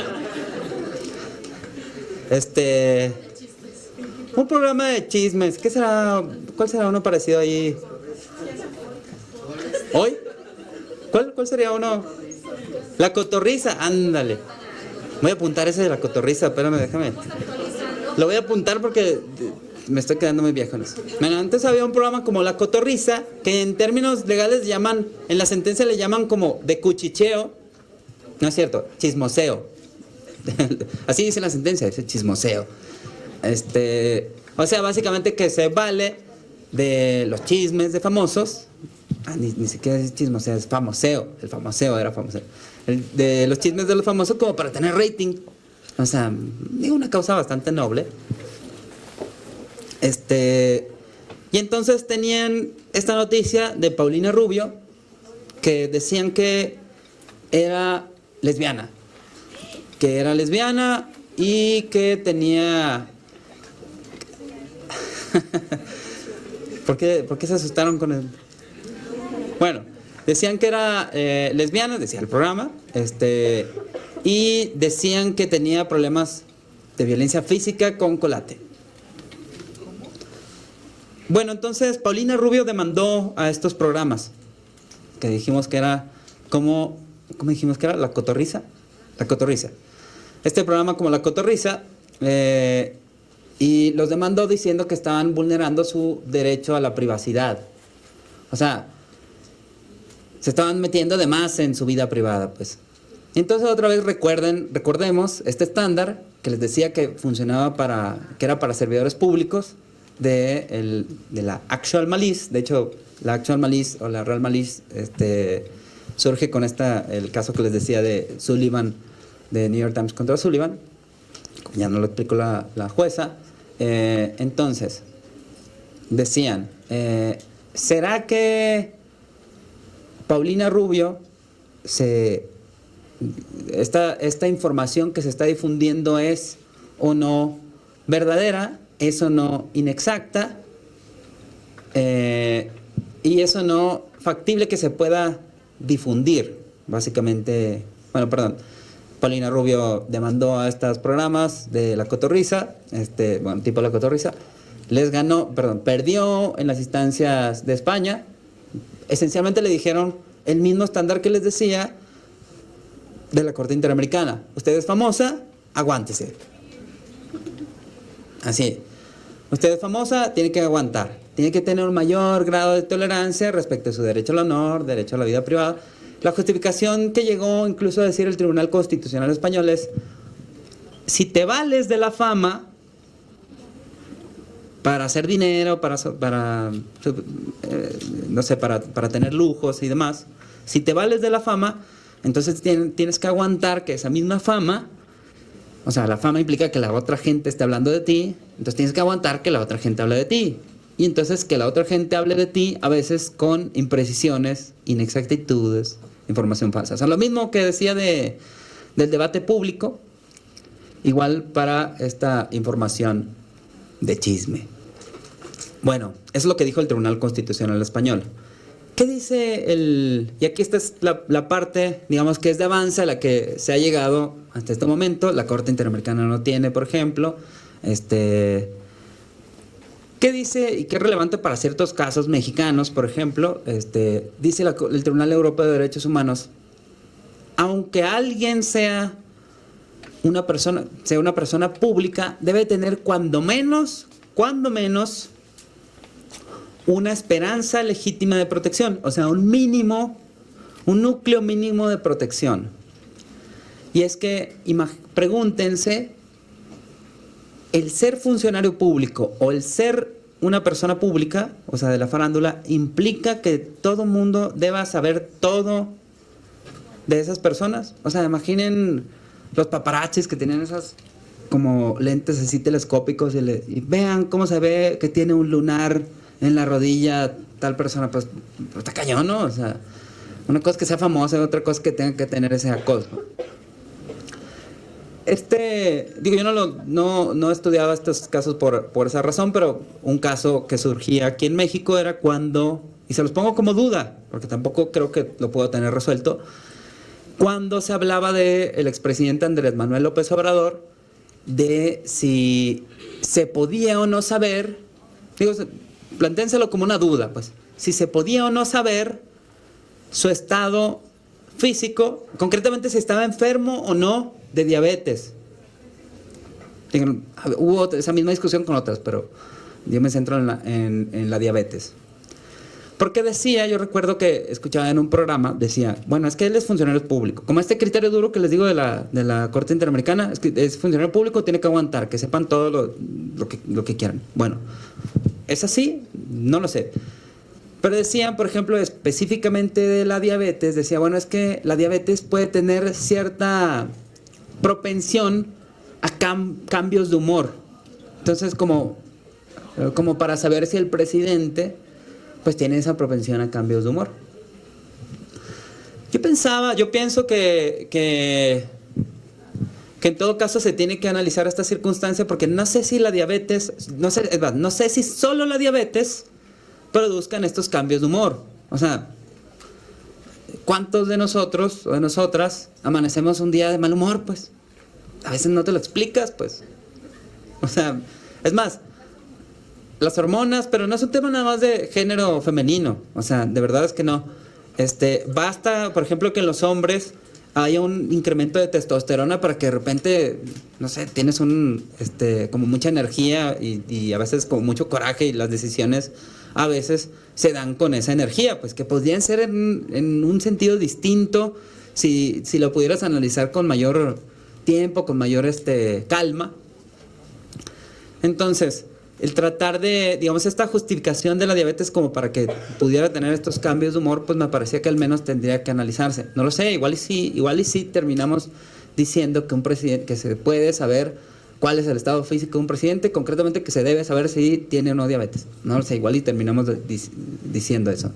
Un programa de chismes, ¿qué será? ¿Cuál será uno parecido ahí? ¿Hoy? ¿Cuál sería uno? La Cotorrisa, ándale. Voy a apuntar ese de La Cotorrisa, espérame, déjame. Lo voy a apuntar porque me estoy quedando muy viejo en eso. Bueno, antes había un programa como La Cotorrisa, que en términos legales llaman, en la sentencia le llaman como de cuchicheo. No es cierto, chismoseo. Así dice la sentencia, dice chismoseo. O sea, básicamente que se vale de los chismes de famosos. Ni siquiera es chismoseo, es famoseo. El famoseo era famoseo. De los chismes de los famosos como para tener rating. O sea, una causa bastante noble. Y entonces tenían esta noticia de Paulina Rubio, que decían que era lesbiana. Y que tenía... ¿Por qué se asustaron con él? Bueno, decían que era lesbiana, decía el programa, y decían que tenía problemas de violencia física con Colate. Bueno, entonces Paulina Rubio demandó a estos programas, que dijimos que era, ¿cómo dijimos que era? La Cotorrisa. Este programa como La Cotorrisa, y los demandó diciendo que estaban vulnerando su derecho a la privacidad. O sea, se estaban metiendo de más en su vida privada, pues. Entonces otra vez recordemos este estándar que les decía que funcionaba que era para servidores públicos de la actual malice. De hecho, la actual malice o la real malice surge con el caso que les decía de Sullivan, de New York Times contra Sullivan. Ya no lo explicó la jueza. Entonces, decían, ¿será que Paulina Rubio esta información que se está difundiendo es o no verdadera, es o no inexacta, y es o no factible que se pueda difundir? Básicamente, Paulina Rubio demandó a estos programas de La Cotorrisa, tipo La Cotorrisa, perdió en las instancias de España. Esencialmente le dijeron el mismo estándar que les decía de la Corte Interamericana. Usted es famosa, aguántese. Así. Usted es famosa, tiene que aguantar. Tiene que tener un mayor grado de tolerancia respecto a su derecho al honor, derecho a la vida privada. La justificación que llegó incluso a decir el Tribunal Constitucional Español es: si te vales de la fama para hacer dinero, para tener lujos y demás, si te vales de la fama, entonces tienes que aguantar que esa misma fama, o sea, la fama implica que la otra gente esté hablando de ti, entonces tienes que aguantar que la otra gente hable de ti. Y entonces que la otra gente hable de ti a veces con imprecisiones, inexactitudes, información falsa. O sea, lo mismo que decía del debate público, igual para esta información de chisme. Bueno, eso es lo que dijo el Tribunal Constitucional Español. ¿Qué dice y aquí esta es la parte, digamos, que es de avance a la que se ha llegado hasta este momento? La Corte Interamericana no tiene, por ejemplo. ¿Qué dice y qué es relevante para ciertos casos mexicanos, por ejemplo? Dice el Tribunal Europeo de Derechos Humanos: aunque alguien sea una persona pública, debe tener cuando menos una esperanza legítima de protección, o sea, un núcleo mínimo de protección. Y es que pregúntense, el ser funcionario público o el ser una persona pública, o sea, de la farándula, implica que todo mundo deba saber todo de esas personas. O sea, imaginen los paparazzis que tienen esas como lentes así telescópicos y vean cómo se ve que tiene un lunar en la rodilla tal persona. Pues está cañón, ¿no? O sea, una cosa es que sea famosa y otra cosa es que tenga que tener ese acoso. Yo no estudiaba estos casos por esa razón, pero un caso que surgía aquí en México era cuando, y se los pongo como duda, porque tampoco creo que lo puedo tener resuelto, cuando se hablaba del expresidente Andrés Manuel López Obrador, de si se podía o no saber, plantéenselo como una duda, pues, si se podía o no saber su estado físico, concretamente si estaba enfermo o no de diabetes. Hubo esa misma discusión con otras, pero yo me centro en la diabetes. Porque yo recuerdo que escuchaba en un programa, decía, bueno, es que él es funcionario público. Como este criterio duro que les digo de la Corte Interamericana, es que es funcionario público, tiene que aguantar, que sepan todo lo que quieran. Bueno, ¿es así? No lo sé. Pero decían, por ejemplo, específicamente de la diabetes, decía, bueno, es que la diabetes puede tener cierta propensión a cambios de humor. Entonces, como para saber si el presidente pues tiene esa propensión a cambios de humor. Yo pienso que en todo caso se tiene que analizar esta circunstancia, porque no sé si la diabetes, no sé si solo la diabetes produzcan estos cambios de humor. O sea, ¿cuántos de nosotros o de nosotras amanecemos un día de mal humor? Pues a veces no te lo explicas, pues. O sea, es más, las hormonas, pero no es un tema nada más de género femenino. O sea, de verdad es que no. Basta, por ejemplo, que en los hombres haya un incremento de testosterona para que de repente, no sé, tienes como mucha energía y a veces como mucho coraje, y las decisiones a veces se dan con esa energía, pues que podrían ser en un sentido distinto si lo pudieras analizar con mayor tiempo, con mayor calma. Entonces, el tratar de, digamos, esta justificación de la diabetes como para que pudiera tener estos cambios de humor, pues me parecía que al menos tendría que analizarse. No lo sé, igual y sí terminamos diciendo que un presidente, que se puede saber cuál es el estado físico de un presidente, concretamente que se debe saber si tiene o no diabetes. No lo sé, igual y terminamos diciendo eso.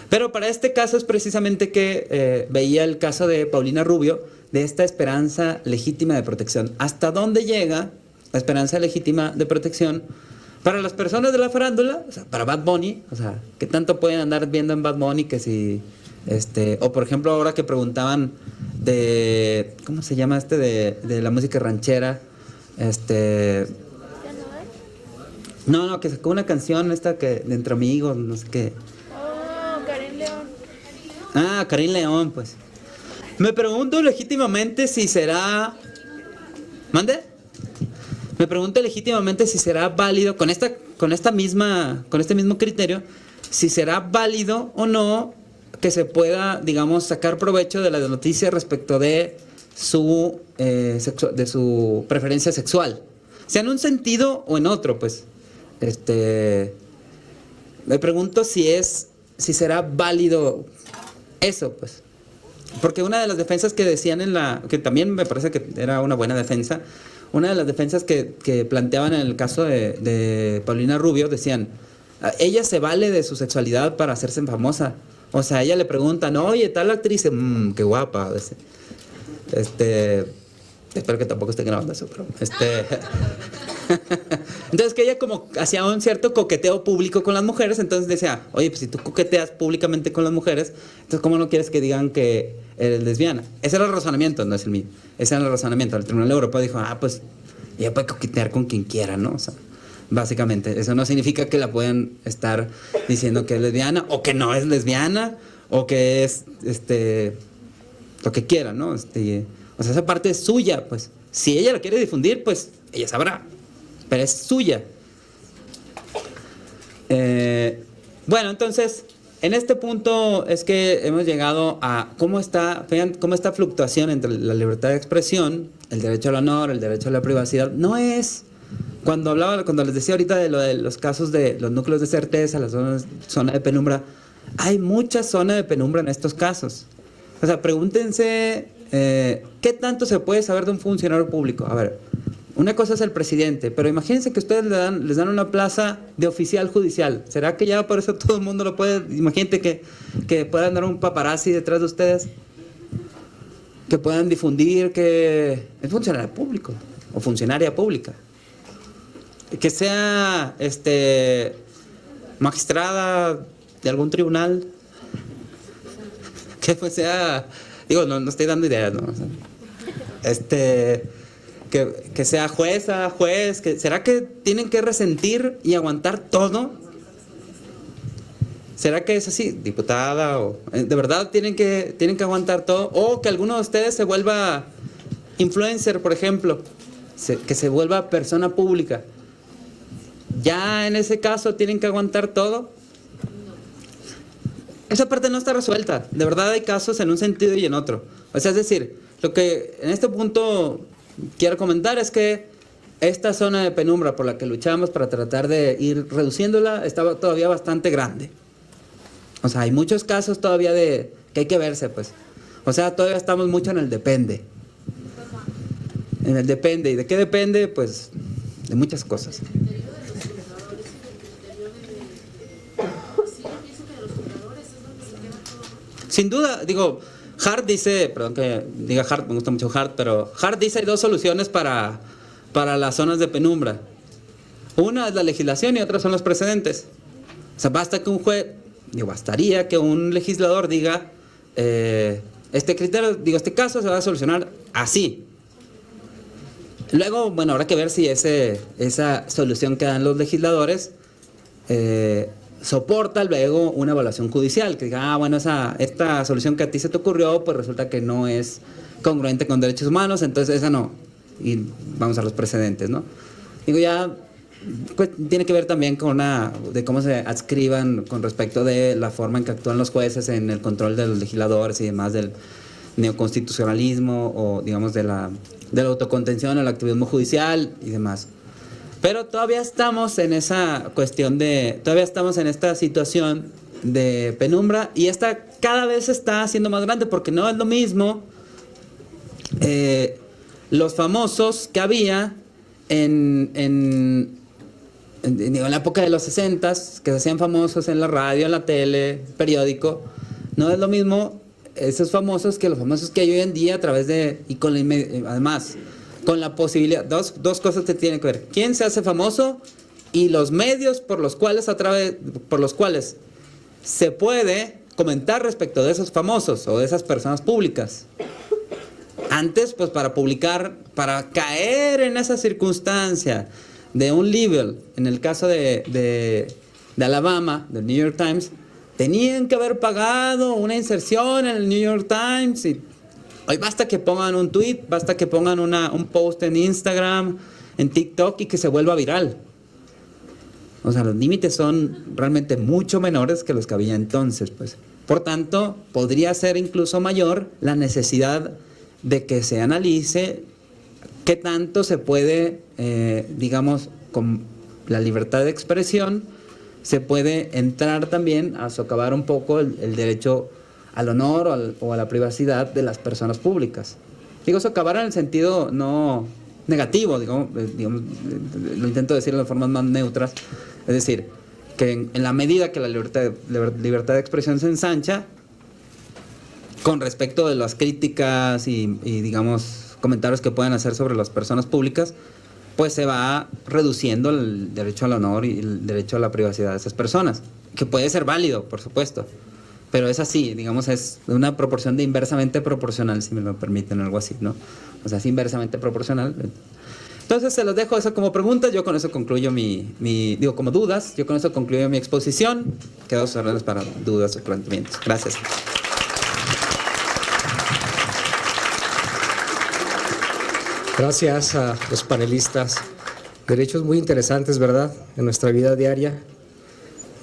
Pero para este caso es precisamente que veía el caso de Paulina Rubio, de esta esperanza legítima de protección. ¿Hasta dónde llega la esperanza legítima de protección para las personas de la farándula? O sea, para Bad Bunny, o sea, ¿qué tanto pueden andar viendo en Bad Bunny que si, o por ejemplo ahora que preguntaban de, ¿cómo se llama de la música ranchera? No, que sacó una canción que de Entre Amigos, no sé qué. Oh, Karim León. Ah, Karim León, pues. Me pregunto legítimamente si será... ¿Mande? Me pregunto legítimamente si será válido, con este mismo criterio, si será válido o no que se pueda, digamos, sacar provecho de las noticias respecto de su preferencia sexual, sea en un sentido o en otro, pues. Me pregunto si será válido eso, pues. Porque una de las defensas que decían que también me parece que era una buena defensa, una de las defensas que planteaban en el caso de Paulina Rubio, decían, ella se vale de su sexualidad para hacerse famosa. O sea, a ella le preguntan, oye, tal actriz, qué guapa. Espero que tampoco esté grabando eso, pero entonces que ella como hacía un cierto coqueteo público con las mujeres, entonces decía, oye, pues si tú coqueteas públicamente con las mujeres, entonces ¿cómo no quieres que digan que eres lesbiana? Ese era el razonamiento, no es el mío. Ese era el razonamiento. El Tribunal Europeo dijo, pues ella puede coquetear con quien quiera, ¿no? O sea, básicamente, eso no significa que la puedan estar diciendo que es lesbiana, o que no es lesbiana, o que es, lo que quiera, ¿no? O sea, esa parte es suya, pues. Si ella la quiere difundir, pues ella sabrá. Pero es suya. Bueno, entonces, en este punto es que hemos llegado a vean cómo esta fluctuación entre la libertad de expresión, el derecho al honor, el derecho a la privacidad, no es, cuando les decía ahorita de lo de los casos de los núcleos de certeza, la zona de penumbra, hay mucha zona de penumbra en estos casos. O sea, pregúntense, ¿qué tanto se puede saber de un funcionario público? A ver, una cosa es el presidente, pero imagínense que ustedes les dan una plaza de oficial judicial. ¿Será que ya por eso todo el mundo lo puede? Imagínate que puedan dar un paparazzi detrás de ustedes, que puedan difundir que es funcionario público o funcionaria pública, que sea magistrada de algún tribunal, que pues sea, digo, no estoy dando ideas, ¿no? O sea, que sea jueza, juez, ¿será que tienen que resentir y aguantar todo? ¿Será que es así, diputada? O de verdad tienen que aguantar todo, o que alguno de ustedes se vuelva influencer, por ejemplo, que se vuelva persona pública. ¿Ya en ese caso tienen que aguantar todo? Esa parte no está resuelta. De verdad hay casos en un sentido y en otro. O sea, es decir, lo que en este punto quiero comentar es que esta zona de penumbra por la que luchamos para tratar de ir reduciéndola estaba todavía bastante grande. O sea, hay muchos casos todavía que hay que verse, pues. O sea, todavía estamos mucho en el depende. En el depende. ¿Y de qué depende? Pues de muchas cosas. Sin duda, digo, Hart dice, perdón que diga Hart, me gusta mucho Hart, pero Hart dice hay dos soluciones para las zonas de penumbra. Una es la legislación y otra son los precedentes. O sea, bastaría que un legislador diga, este caso se va a solucionar así. Luego, bueno, habrá que ver si esa solución que dan los legisladores soporta luego una evaluación judicial, que diga, bueno, esta solución que a ti se te ocurrió, pues resulta que no es congruente con derechos humanos, entonces esa no. Y vamos a los precedentes, ¿no? Digo, ya pues, tiene que ver también de cómo se adscriban con respecto de la forma en que actúan los jueces en el control de los legisladores y demás del neoconstitucionalismo o, digamos, de la autocontención, el activismo judicial y demás. Pero todavía estamos en esa cuestión todavía estamos en esta situación de penumbra y esta cada vez se está haciendo más grande porque no es lo mismo los famosos que había en la época de los 60s, que se hacían famosos en la radio, en la tele, periódico. No es lo mismo esos famosos que los famosos que hay hoy en día a través además con la posibilidad, dos cosas que tienen que ver: quién se hace famoso y los medios por los cuales se puede comentar respecto de esos famosos o de esas personas públicas. Antes, pues para caer en esa circunstancia de un libel, en el caso de Alabama, del New York Times, tenían que haber pagado una inserción en el New York Times y hoy basta que pongan un tweet, basta que pongan un post en Instagram, en TikTok y que se vuelva viral. O sea, los límites son realmente mucho menores que los que había entonces, pues. Por tanto, podría ser incluso mayor la necesidad de que se analice qué tanto se puede, digamos, con la libertad de expresión, se puede entrar también a socavar un poco el derecho al honor o a la privacidad de las personas públicas. Digo, socavar en el sentido no negativo, digamos, lo intento decir de formas más neutras, es decir, que en la medida que la libertad de expresión se ensancha, con respecto de las críticas y digamos, comentarios que pueden hacer sobre las personas públicas, pues se va reduciendo el derecho al honor y el derecho a la privacidad de esas personas, que puede ser válido, por supuesto, pero es así, digamos, es una proporción de inversamente proporcional, si me lo permiten, algo así, ¿no? O sea, es inversamente proporcional. Entonces, se los dejo eso como preguntas, yo con eso concluyo como dudas, yo con eso concluyo mi exposición, quedo a sus órdenes para dudas o planteamientos. Gracias. Gracias a los panelistas. Derechos muy interesantes, ¿verdad?, en nuestra vida diaria.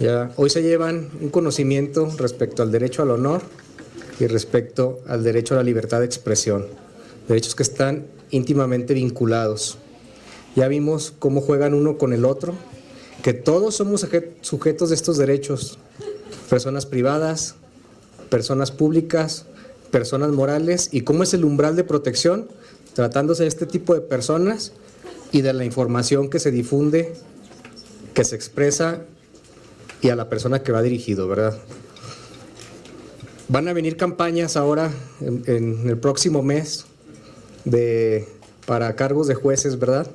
Ya, hoy se llevan un conocimiento respecto al derecho al honor y respecto al derecho a la libertad de expresión. Derechos que están íntimamente vinculados. Ya vimos cómo juegan uno con el otro, que todos somos sujetos de estos derechos. Personas privadas, personas públicas, personas morales, y cómo es el umbral de protección tratándose de este tipo de personas y de la información que se difunde, que se expresa y a la persona que va dirigido, ¿verdad? Van a venir campañas ahora en el próximo mes para cargos de jueces, ¿verdad?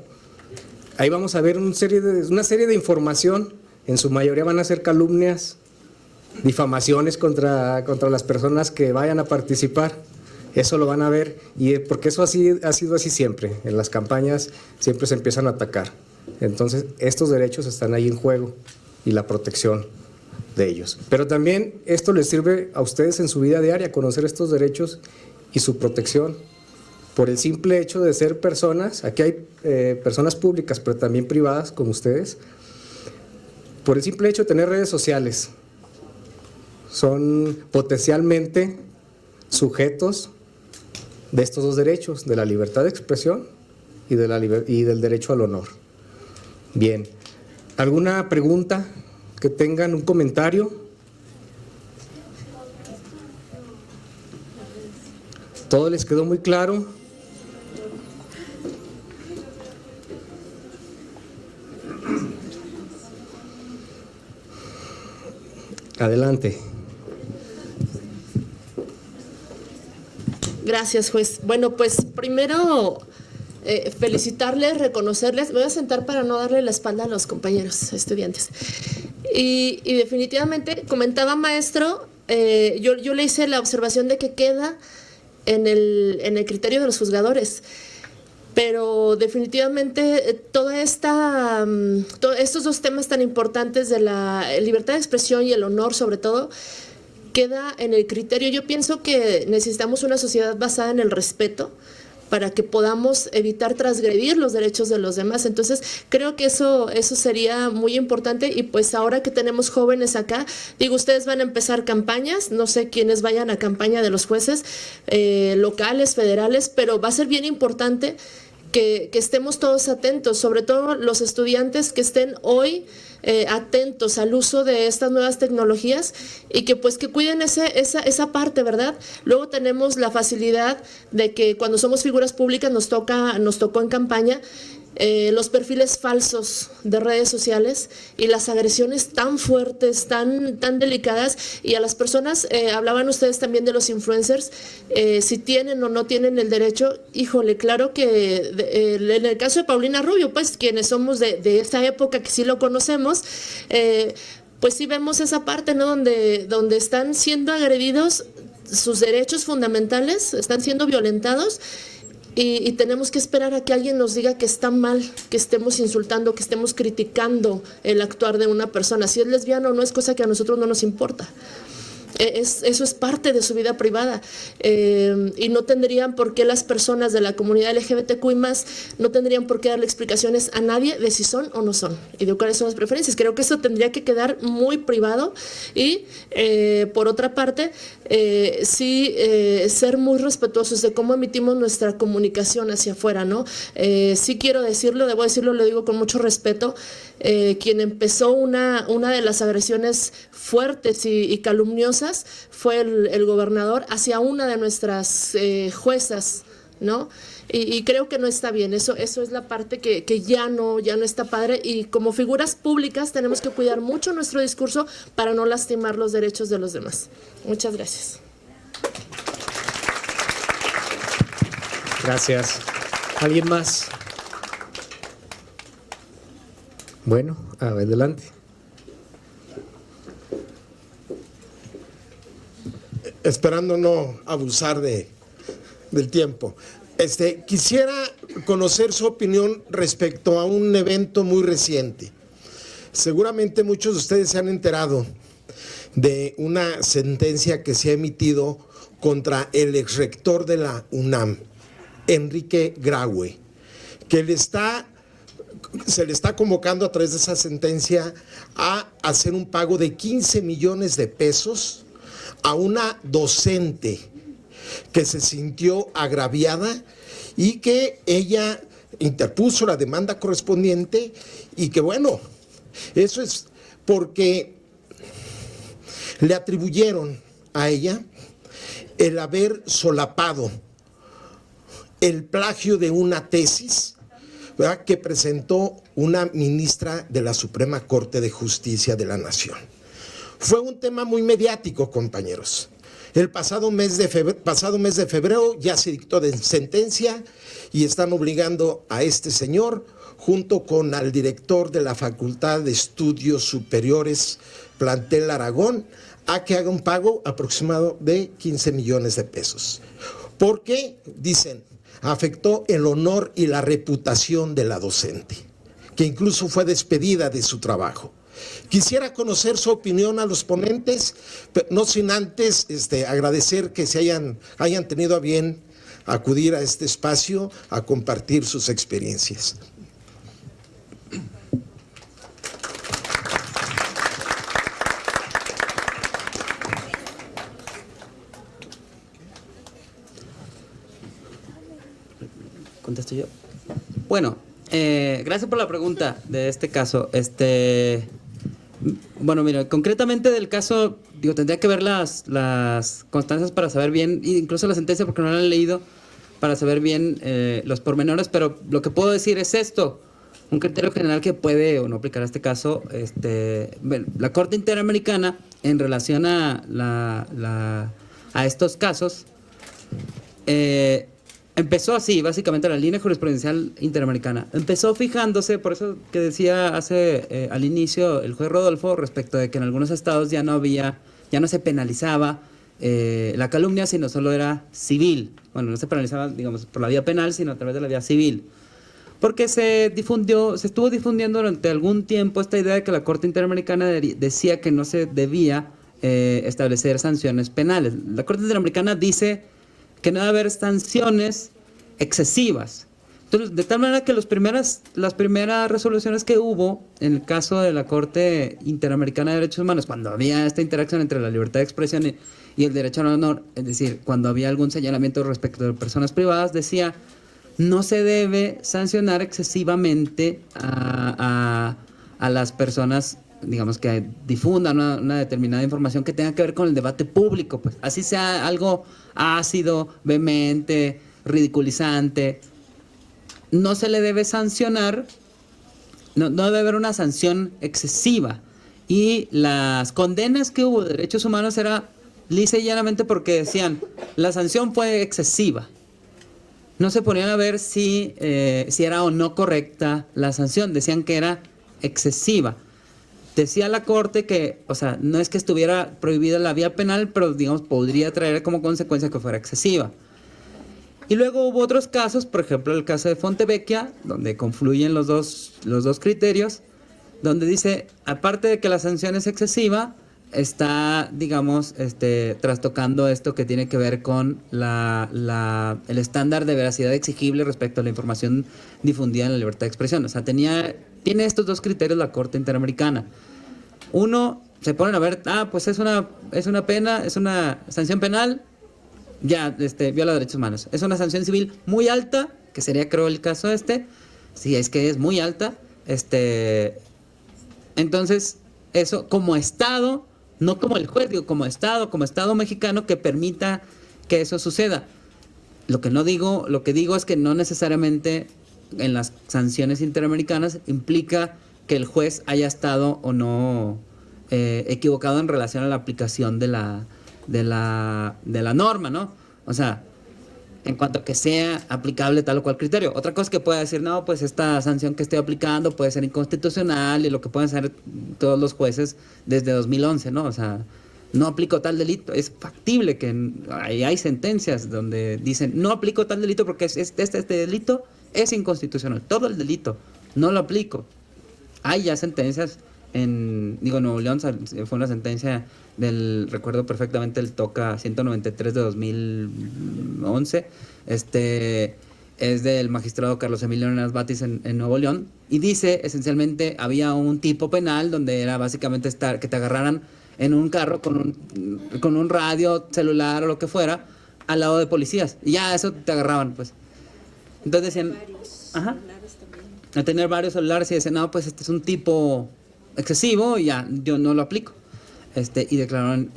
Ahí vamos a ver una serie de información, en su mayoría van a ser calumnias, difamaciones contra las personas que vayan a participar. Eso lo van a ver, y porque eso ha sido así siempre. En las campañas siempre se empiezan a atacar. Entonces, estos derechos están ahí en juego y la protección de ellos. Pero también esto les sirve a ustedes en su vida diaria, conocer estos derechos y su protección. Por el simple hecho de ser personas, aquí hay personas públicas, pero también privadas, como ustedes. Por el simple hecho de tener redes sociales, son potencialmente sujetos de estos dos derechos, de la libertad de expresión y del derecho al honor. Bien, ¿alguna pregunta que tengan, un comentario? ¿Todo les quedó muy claro? Adelante. Gracias, juez. Bueno, pues primero felicitarles, reconocerles. Me voy a sentar para no darle la espalda a los compañeros estudiantes. Y definitivamente, comentaba maestro, yo le hice la observación de que queda en el criterio de los juzgadores. Pero definitivamente todos estos dos temas tan importantes de la libertad de expresión y el honor sobre todo, queda en el criterio. Yo pienso que necesitamos una sociedad basada en el respeto para que podamos evitar transgredir los derechos de los demás. Entonces, creo que eso sería muy importante y pues ahora que tenemos jóvenes acá, digo, ustedes van a empezar campañas, no sé quiénes vayan a campaña de los jueces locales, federales, pero va a ser bien importante que estemos todos atentos, sobre todo los estudiantes que estén hoy atentos al uso de estas nuevas tecnologías y que pues que cuiden esa parte, ¿verdad? Luego tenemos la facilidad de que cuando somos figuras públicas nos tocó en campaña los perfiles falsos de redes sociales y las agresiones tan fuertes, tan delicadas, y a las personas, hablaban ustedes también de los influencers, si tienen o no tienen el derecho. Híjole, claro que en el caso de Paulina Rubio, pues quienes somos de esa época que sí lo conocemos, pues sí vemos esa parte, ¿no? Donde están siendo agredidos sus derechos fundamentales, están siendo violentados. Y tenemos que esperar a que alguien nos diga que está mal, que estemos insultando, que estemos criticando el actuar de una persona. Si es lesbiana o no es cosa que a nosotros no nos importa. Eso es parte de su vida privada, y no tendrían por qué las personas de la comunidad LGBTQI+, no tendrían por qué darle explicaciones a nadie de si son o no son y de cuáles son las preferencias. Creo que eso tendría que quedar muy privado y por otra parte sí ser muy respetuosos de cómo emitimos nuestra comunicación hacia afuera, ¿no? Sí quiero decirlo, debo decirlo, lo digo con mucho respeto. Quien empezó una de las agresiones fuertes y calumniosas fue el gobernador hacia una de nuestras juezas, ¿no? Y creo que no está bien, eso es la parte que ya no está padre, y como figuras públicas tenemos que cuidar mucho nuestro discurso para no lastimar los derechos de los demás. Muchas gracias. Gracias. ¿Alguien más? Bueno, adelante. Esperando no abusar del tiempo. Quisiera conocer su opinión respecto a un evento muy reciente. Seguramente muchos de ustedes se han enterado de una sentencia que se ha emitido contra el exrector de la UNAM, Enrique Graue, que se le está convocando a través de esa sentencia a hacer un pago de 15 millones de pesos a una docente que se sintió agraviada y que ella interpuso la demanda correspondiente, y que bueno, eso es porque le atribuyeron a ella el haber solapado el plagio de una tesis, ¿verdad?, que presentó una ministra de la Suprema Corte de Justicia de la Nación. Fue un tema muy mediático, compañeros. El pasado mes de febrero ya se dictó de sentencia y están obligando a este señor, junto con al director de la Facultad de Estudios Superiores, Plantel Aragón, a que haga un pago aproximado de 15 millones de pesos. ¿Por qué? Dicen, afectó el honor y la reputación de la docente, que incluso fue despedida de su trabajo. Quisiera conocer su opinión a los ponentes, pero no sin antes agradecer que se hayan tenido a bien acudir a este espacio a compartir sus experiencias. ¿Contesto yo? Bueno, gracias por la pregunta de este caso. Bueno, mira, concretamente del caso, tendría que ver las constancias para saber bien, incluso la sentencia porque no la he leído, para saber bien los pormenores, pero lo que puedo decir es esto: un criterio general que puede o no aplicar a este caso. La Corte Interamericana, en relación a estos casos, empezó así, básicamente la línea jurisprudencial interamericana. Empezó fijándose, por eso que decía al inicio el juez Rodolfo, respecto de que en algunos estados ya no se penalizaba la calumnia, sino solo era civil. Bueno, no se penalizaba, digamos, por la vía penal, sino a través de la vía civil. Porque se estuvo difundiendo durante algún tiempo esta idea de que la Corte Interamericana decía que no se debía establecer sanciones penales. La Corte Interamericana dice que no debe haber sanciones excesivas. Entonces, de tal manera que las primeras resoluciones que hubo en el caso de la Corte Interamericana de Derechos Humanos, cuando había esta interacción entre la libertad de expresión y el derecho al honor, es decir, cuando había algún señalamiento respecto de personas privadas, decía: no se debe sancionar excesivamente a las personas, digamos, que difundan una determinada información que tenga que ver con el debate público, pues, así sea algo ácido, vehemente, ridiculizante. No se le debe sancionar, no debe haber una sanción excesiva. Y las condenas que hubo de derechos humanos era lisa y llanamente porque decían: la sanción fue excesiva. No se ponían a ver si era o no correcta la sanción, decían que era excesiva. Decía la Corte que, o sea, no es que estuviera prohibida la vía penal, pero digamos podría traer como consecuencia que fuera excesiva. Y luego hubo otros casos, por ejemplo el caso de Fontevecchia, donde confluyen los dos criterios, donde dice, aparte de que la sanción es excesiva, está, digamos, trastocando esto que tiene que ver con el estándar de veracidad exigible respecto a la información difundida en la libertad de expresión. O sea, tiene estos dos criterios la Corte Interamericana. Uno, se ponen a ver, pues es una pena, es una sanción penal, ya viola derechos humanos. Es una sanción civil muy alta, que sería, creo, el caso si es que es muy alta, entonces, eso como Estado, no como el juez, digo, como Estado mexicano que permita que eso suceda. Lo que digo es que no necesariamente en las sanciones interamericanas implica que el juez haya estado o no equivocado en relación a la aplicación de la norma, ¿no? O sea, en cuanto a que sea aplicable tal o cual criterio. Otra cosa que pueda decir, no, pues esta sanción que estoy aplicando puede ser inconstitucional, y lo que pueden hacer todos los jueces desde 2011, ¿no? O sea, no aplico tal delito. Es factible que hay sentencias donde dicen, no aplico tal delito porque este delito es inconstitucional. Todo el delito no lo aplico. Hay ya sentencias Nuevo León fue una sentencia recuerdo perfectamente, el TOCA 193 de 2011, es del magistrado Carlos Emilio Hernández Batis en Nuevo León, y dice, esencialmente, había un tipo penal donde era básicamente que te agarraran en un carro con un radio, celular o lo que fuera, al lado de policías, y ya eso te agarraban, pues. Entonces decían, a tener varios celulares, y decían, no, pues este es un tipo excesivo, y ya, yo no lo aplico. Y declararon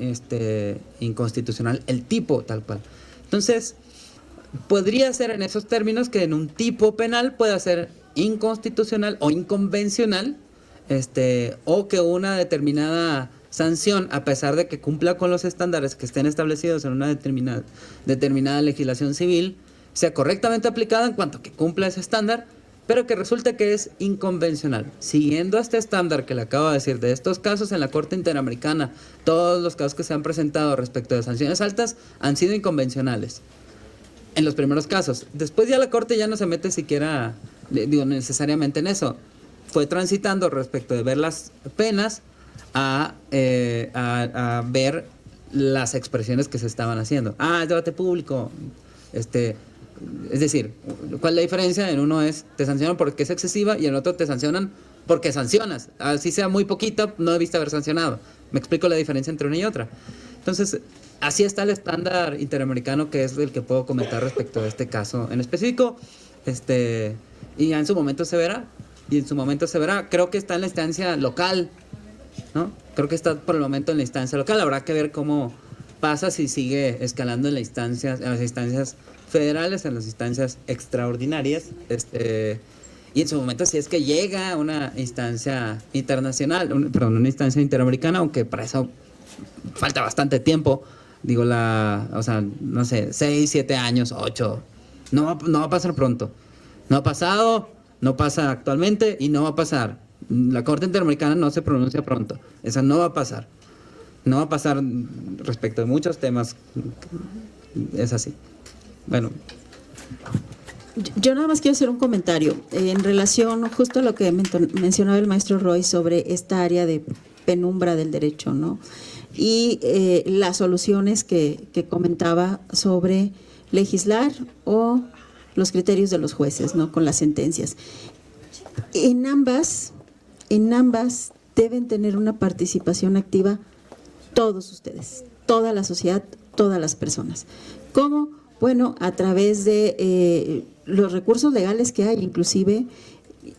inconstitucional el tipo tal cual. Entonces, podría ser en esos términos que en un tipo penal pueda ser inconstitucional o inconvencional, o que una determinada sanción, a pesar de que cumpla con los estándares que estén establecidos en una determinada legislación civil, sea correctamente aplicada en cuanto a que cumpla ese estándar, pero que resulta que es inconvencional. Siguiendo este estándar que le acabo de decir de estos casos en la Corte Interamericana, todos los casos que se han presentado respecto de sanciones altas han sido inconvencionales en los primeros casos. Después ya la Corte ya no se mete siquiera, necesariamente en eso. Fue transitando respecto de ver las penas a ver las expresiones que se estaban haciendo. Es debate público, es decir, ¿cuál es la diferencia? En uno te sancionan porque es excesiva, y en otro te sancionan porque sancionas. Así sea muy poquita, no debiste haber sancionado. Me explico la diferencia entre una y otra. Entonces, así está el estándar interamericano, que es el que puedo comentar respecto a este caso en específico. Y ya en su momento se verá. Creo que está en la instancia local, ¿no? Creo que está por el momento en la instancia local. Habrá que ver cómo pasa, si sigue escalando en las instancias federales, en las instancias extraordinarias, y en su momento si es que llega a una instancia internacional, una instancia interamericana, aunque para eso falta bastante tiempo digo, o sea, no sé, 6, 7 años, 8, no va a pasar pronto. No ha pasado, no pasa actualmente y no va a pasar. La Corte Interamericana no se pronuncia pronto. Esa no va a pasar. No va a pasar respecto de muchos temas. Es así. Bueno. Yo nada más quiero hacer un comentario en relación justo a lo que mencionaba el maestro Roy sobre esta área de penumbra del derecho, ¿no? Y las soluciones que comentaba sobre legislar o los criterios de los jueces, ¿no? Con las sentencias. En ambas deben tener una participación activa todos ustedes, toda la sociedad, todas las personas. ¿Cómo? Bueno, a través de los recursos legales que hay, inclusive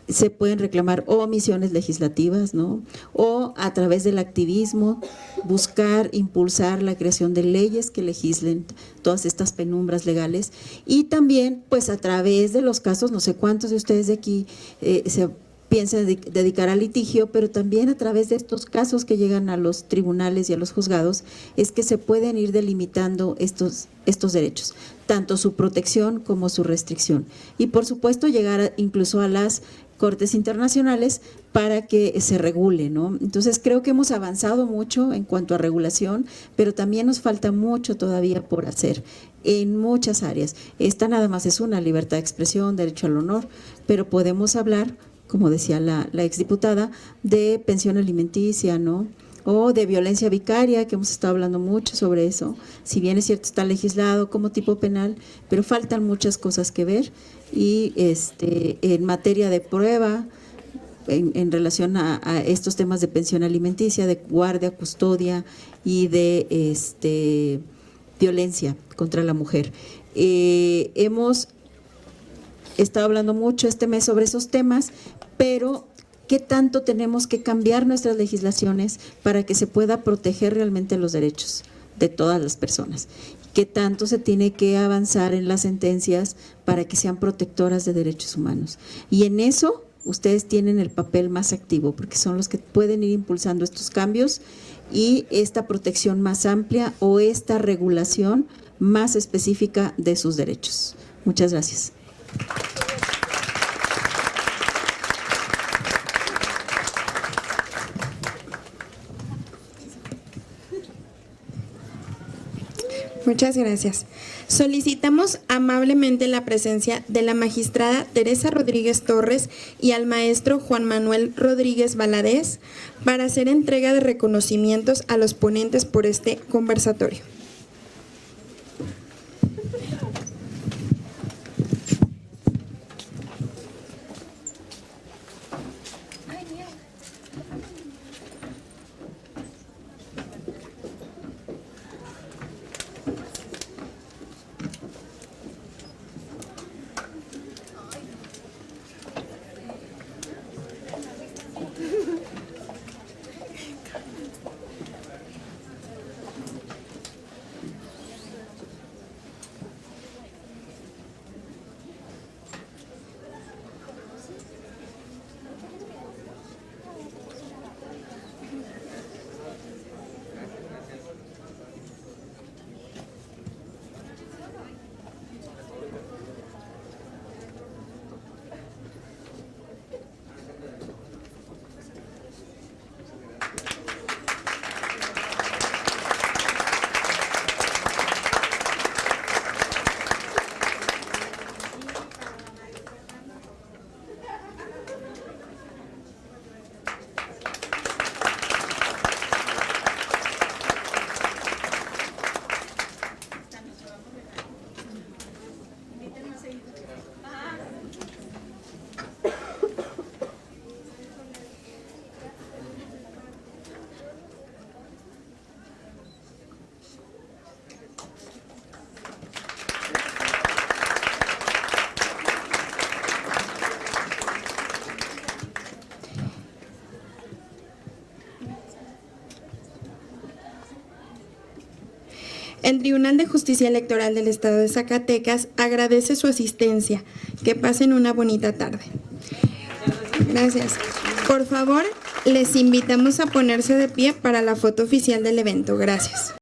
se pueden reclamar omisiones legislativas, ¿no? O a través del activismo, buscar, impulsar la creación de leyes que legislen todas estas penumbras legales. Y también, pues a través de los casos, no sé cuántos de ustedes de aquí se piensan dedicar al litigio, pero también a través de estos casos que llegan a los tribunales y a los juzgados, es que se pueden ir delimitando estos derechos, tanto su protección como su restricción. Y por supuesto llegar incluso a las cortes internacionales para que se regule, ¿no? Entonces creo que hemos avanzado mucho en cuanto a regulación, pero también nos falta mucho todavía por hacer en muchas áreas. Esta nada más es una: libertad de expresión, derecho al honor, pero podemos hablar, como decía la exdiputada, de pensión alimenticia, ¿no? O de violencia vicaria, que hemos estado hablando mucho sobre eso. Si bien es cierto, está legislado como tipo penal, pero faltan muchas cosas que ver. Y en materia de prueba, en relación a estos temas de pensión alimenticia, de guardia, custodia y de violencia contra la mujer. Hemos estado hablando mucho este mes sobre esos temas, pero ¿qué tanto tenemos que cambiar nuestras legislaciones para que se pueda proteger realmente los derechos de todas las personas? ¿Qué tanto se tiene que avanzar en las sentencias para que sean protectoras de derechos humanos? Y en eso ustedes tienen el papel más activo, porque son los que pueden ir impulsando estos cambios y esta protección más amplia o esta regulación más específica de sus derechos. Muchas gracias. Muchas gracias. Solicitamos amablemente la presencia de la magistrada Teresa Rodríguez Torres y al maestro Juan Manuel Rodríguez Valadez para hacer entrega de reconocimientos a los ponentes por este conversatorio. El Tribunal de Justicia Electoral del Estado de Zacatecas agradece su asistencia. Que pasen una bonita tarde. Gracias. Por favor, les invitamos a ponerse de pie para la foto oficial del evento. Gracias.